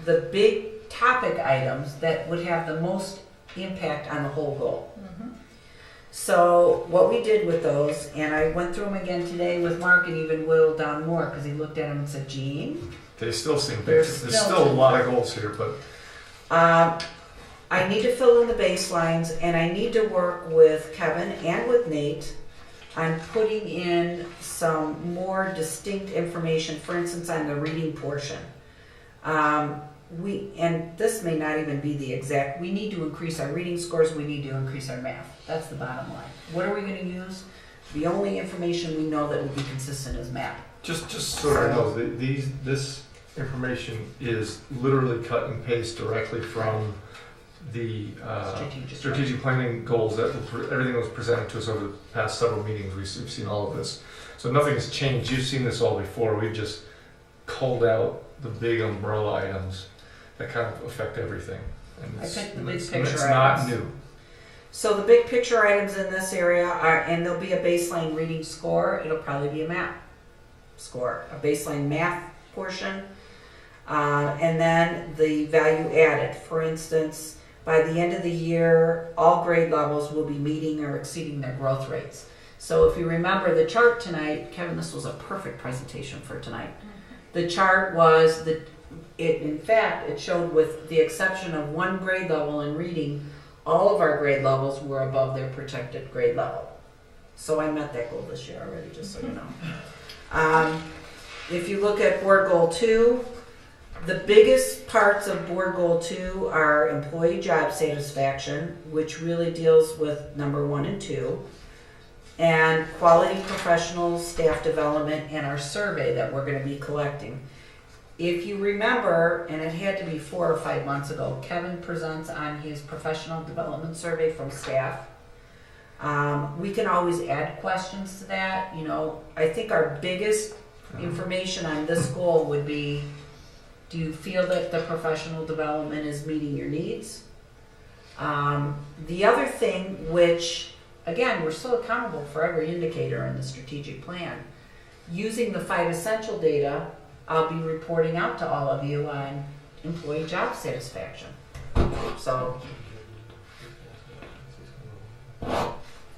the big topic items that would have the most impact on the whole goal. So what we did with those, and I went through them again today with Mark and even whittled down more because he looked at them and said, Gene, They still seem big. There's There's still still a too lot of goals here, but I need to fill in the baselines, and I need to work with Kevin and with Nate on putting in some more distinct information, for instance, on the reading portion. And this may not even be the exact, we need to increase our reading scores, we need to increase our math. That's the bottom line. What are we going to use? The only information we know that will be consistent is math. just so everyone knows, this information is literally cut and paste directly from the strategic planning goals that everything that was presented to us over the past several meetings. We've seen all of this, so nothing has changed. You've seen this all before. We've just culled out the big umbrella items that kind of affect everything. And I picked the big it's picture not items. new. So the big picture items in this area are, and there'll be a baseline reading score. It'll probably be a math score, a baseline math portion, and then the value added. For instance, by the end of the year, all grade levels will be meeting or exceeding their growth rates. So if you remember the chart tonight, Kevin, this was a perfect presentation for tonight. The chart was in fact, it showed, with the exception of one grade level in reading, all of our grade levels were above their projected grade level. So I met that goal this year already, just so you know. If you look at board goal 2, the biggest parts of board goal 2 are employee job satisfaction, which really deals with number 1 and 2, and quality professional staff development, and our survey that we're going to be collecting. If you remember, and it had to be 4 or 5 months ago, Kevin presents on his professional development survey from staff. We can always add questions to that. I think our biggest information on this goal would be, do you feel that the professional development is meeting your needs? The other thing, which, again, we're still accountable for every indicator in the strategic plan. Using the 5 essential data, I'll be reporting out to all of you on employee job satisfaction. So,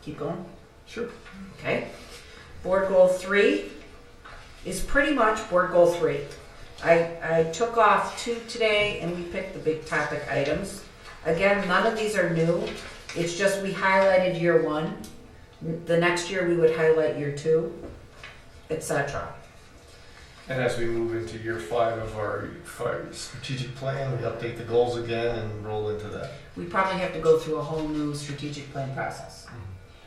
keep going. Sure. Okay. Board goal 3 is pretty much board goal 3. I took off 2 today and we picked the big topic items. Again, none of these are new. It's just we highlighted year 1. The next year we would highlight year 2, etc. And as we move into year 5 of our strategic plan, we update the goals again and roll into that. We probably have to go through a whole new strategic plan process.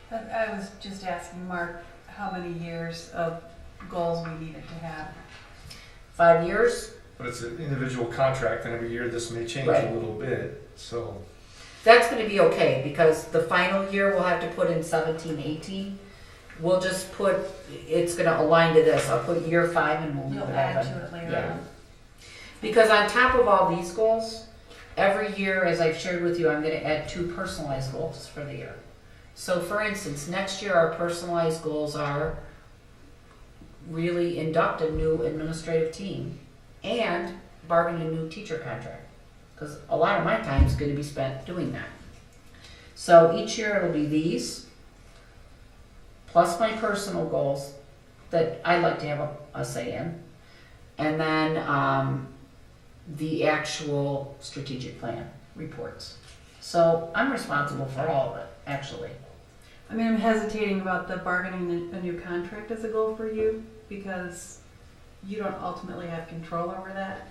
I was just asking Mark how many years of goals we needed to have. 5 years? But it's an individual contract, and every year this may change Right. a little bit. So, That's gonna be okay, because the final year we'll have to put in 17, 18. We'll just put, it's gonna align to this. I'll put year 5 and we'll leave You'll it add open. to it later Yeah. on. Because on top of all these goals, every year, as I've shared with you, I'm gonna add 2 personalized goals for the year. So for instance, next year our personalized goals are really induct a new administrative team and bargain a new teacher contract. Because a lot of my time is gonna be spent doing that. So each year it'll be these, plus my personal goals that I'd like to have a say in. And then the actual strategic plan reports. So I'm responsible for all of it, actually. I mean, I'm hesitating about the bargaining a new contract as a goal for you because you don't ultimately have control over that.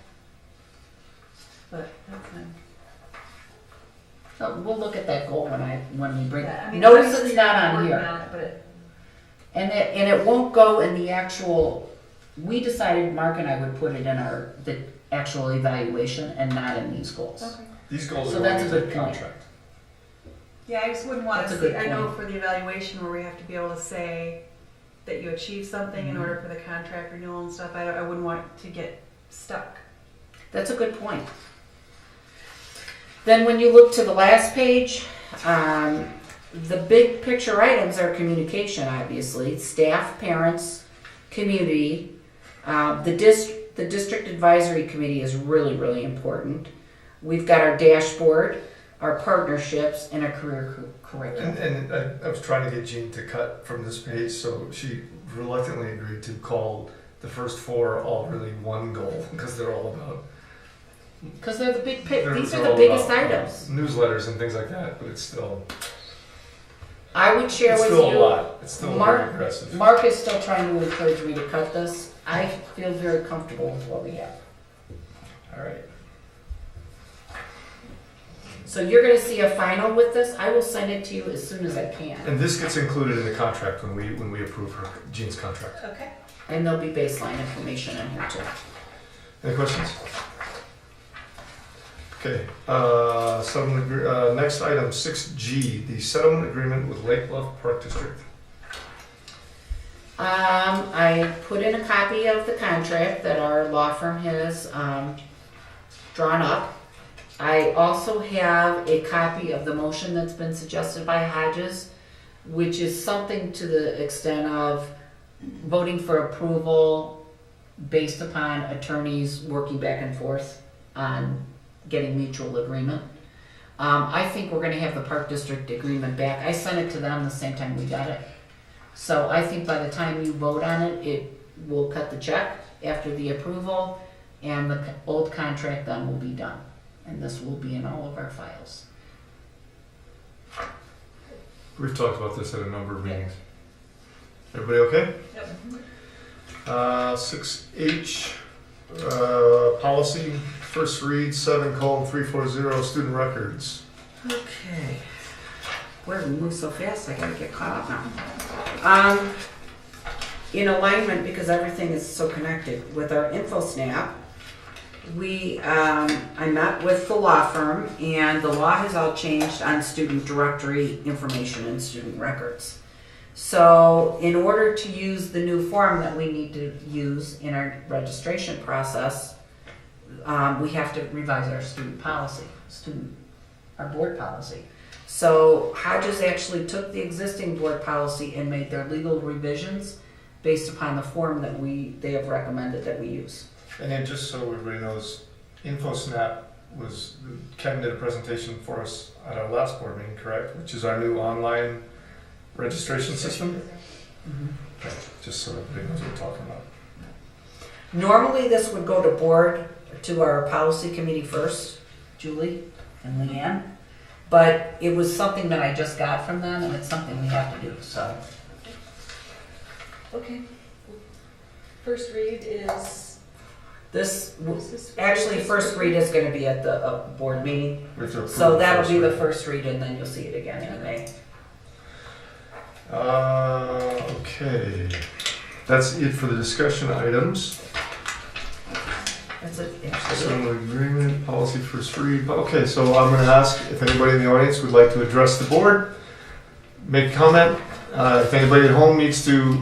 But that's fine. So we'll look at that goal when we bring Yeah, I it. mean, Notice obviously it's not you're on working here. on it, but it- And it won't go in the actual, we decided Mark and I would put it in the actual evaluation and not in these goals. okay. these goals So are that's going a to good the point. contract. Yeah, I just wouldn't want That's to a see, good I know point. for the evaluation where we have to be able to say that you achieved something in Mhm. order for the contract renewal and stuff, I wouldn't want it to get stuck. That's a good point. Then when you look to the last page, the big picture items are communication, obviously, staff, parents, community. The district advisory committee is really, really important. We've got our dashboard, our partnerships, and our career curriculum. And I was trying to get Jean to cut from this page, so she reluctantly agreed to call the first 4 all really one goal, because they're all about. Because they're the big, they're- these they're are the all biggest about, items. Newsletters and things like that, but it's still, I would share it's with still a you. lot. It's still Mark- very aggressive. Mark is still trying to encourage me to cut this. I feel very comfortable with what we have. All right. So you're gonna see a final with this. I will send it to you as soon as I can. And this gets included in the contract when we approve Jean's contract. Okay. And there'll be baseline information in here too. Any questions? Okay, next item, 6G, the settlement agreement with Lake Bluff Park District. I put in a copy of the contract that our law firm has drawn up. I also have a copy of the motion that's been suggested by Hodges, which is something to the extent of voting for approval based upon attorneys working back and forth on getting mutual agreement. I think we're gonna have the Park District agreement back. I sent it to them the same time we got it. So I think by the time you vote on it, it will cut the check after the approval, and the old contract then will be done. And this will be in all of our files. We've talked about this at a number of meetings. Everybody okay? Yep. 6H, policy, first read, 7:340, student records. Okay. Boy, we move so fast, I gotta get caught up now. In alignment, because everything is so connected, with our InfoSnap, I met with the law firm, and the law has all changed on student directory information and student records. So in order to use the new form that we need to use in our registration process, we have to revise our student policy, our board policy. So Hodges actually took the existing board policy and made their legal revisions based upon the form that they have recommended that we use. And then just so everybody knows, InfoSnap Kevin did a presentation for us at our last board meeting, correct? Which is our new online registration system? Okay, just so everybody knows what we're talking about. Normally, this would go to our policy committee first, Julie and Leanne, but it was something that I just got from them, and it's something we have to do, so. Okay. First read is. Actually, first read is gonna be at the board meeting, We have to approve so that'll be the read. first read, and then you'll see it again in May. Okay, that's it for the discussion items. That's it. So agreement, policy first read. Okay, so I'm going to ask if anybody in the audience would like to address the board, make a comment. If anybody at home needs to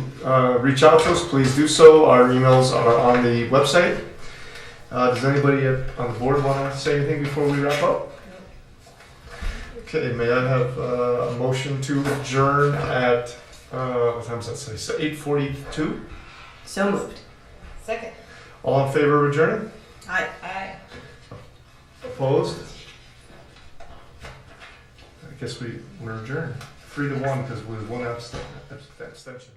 reach out to us, please do so. Our emails are on the website. Does anybody on the board want to say anything before we wrap up? Okay, may I have a motion to adjourn at, what time does that say? 8:42? So moved. Second. All in favor of adjourning? Aye. Opposed? I guess we're adjourned. 3-1 because with one abstention.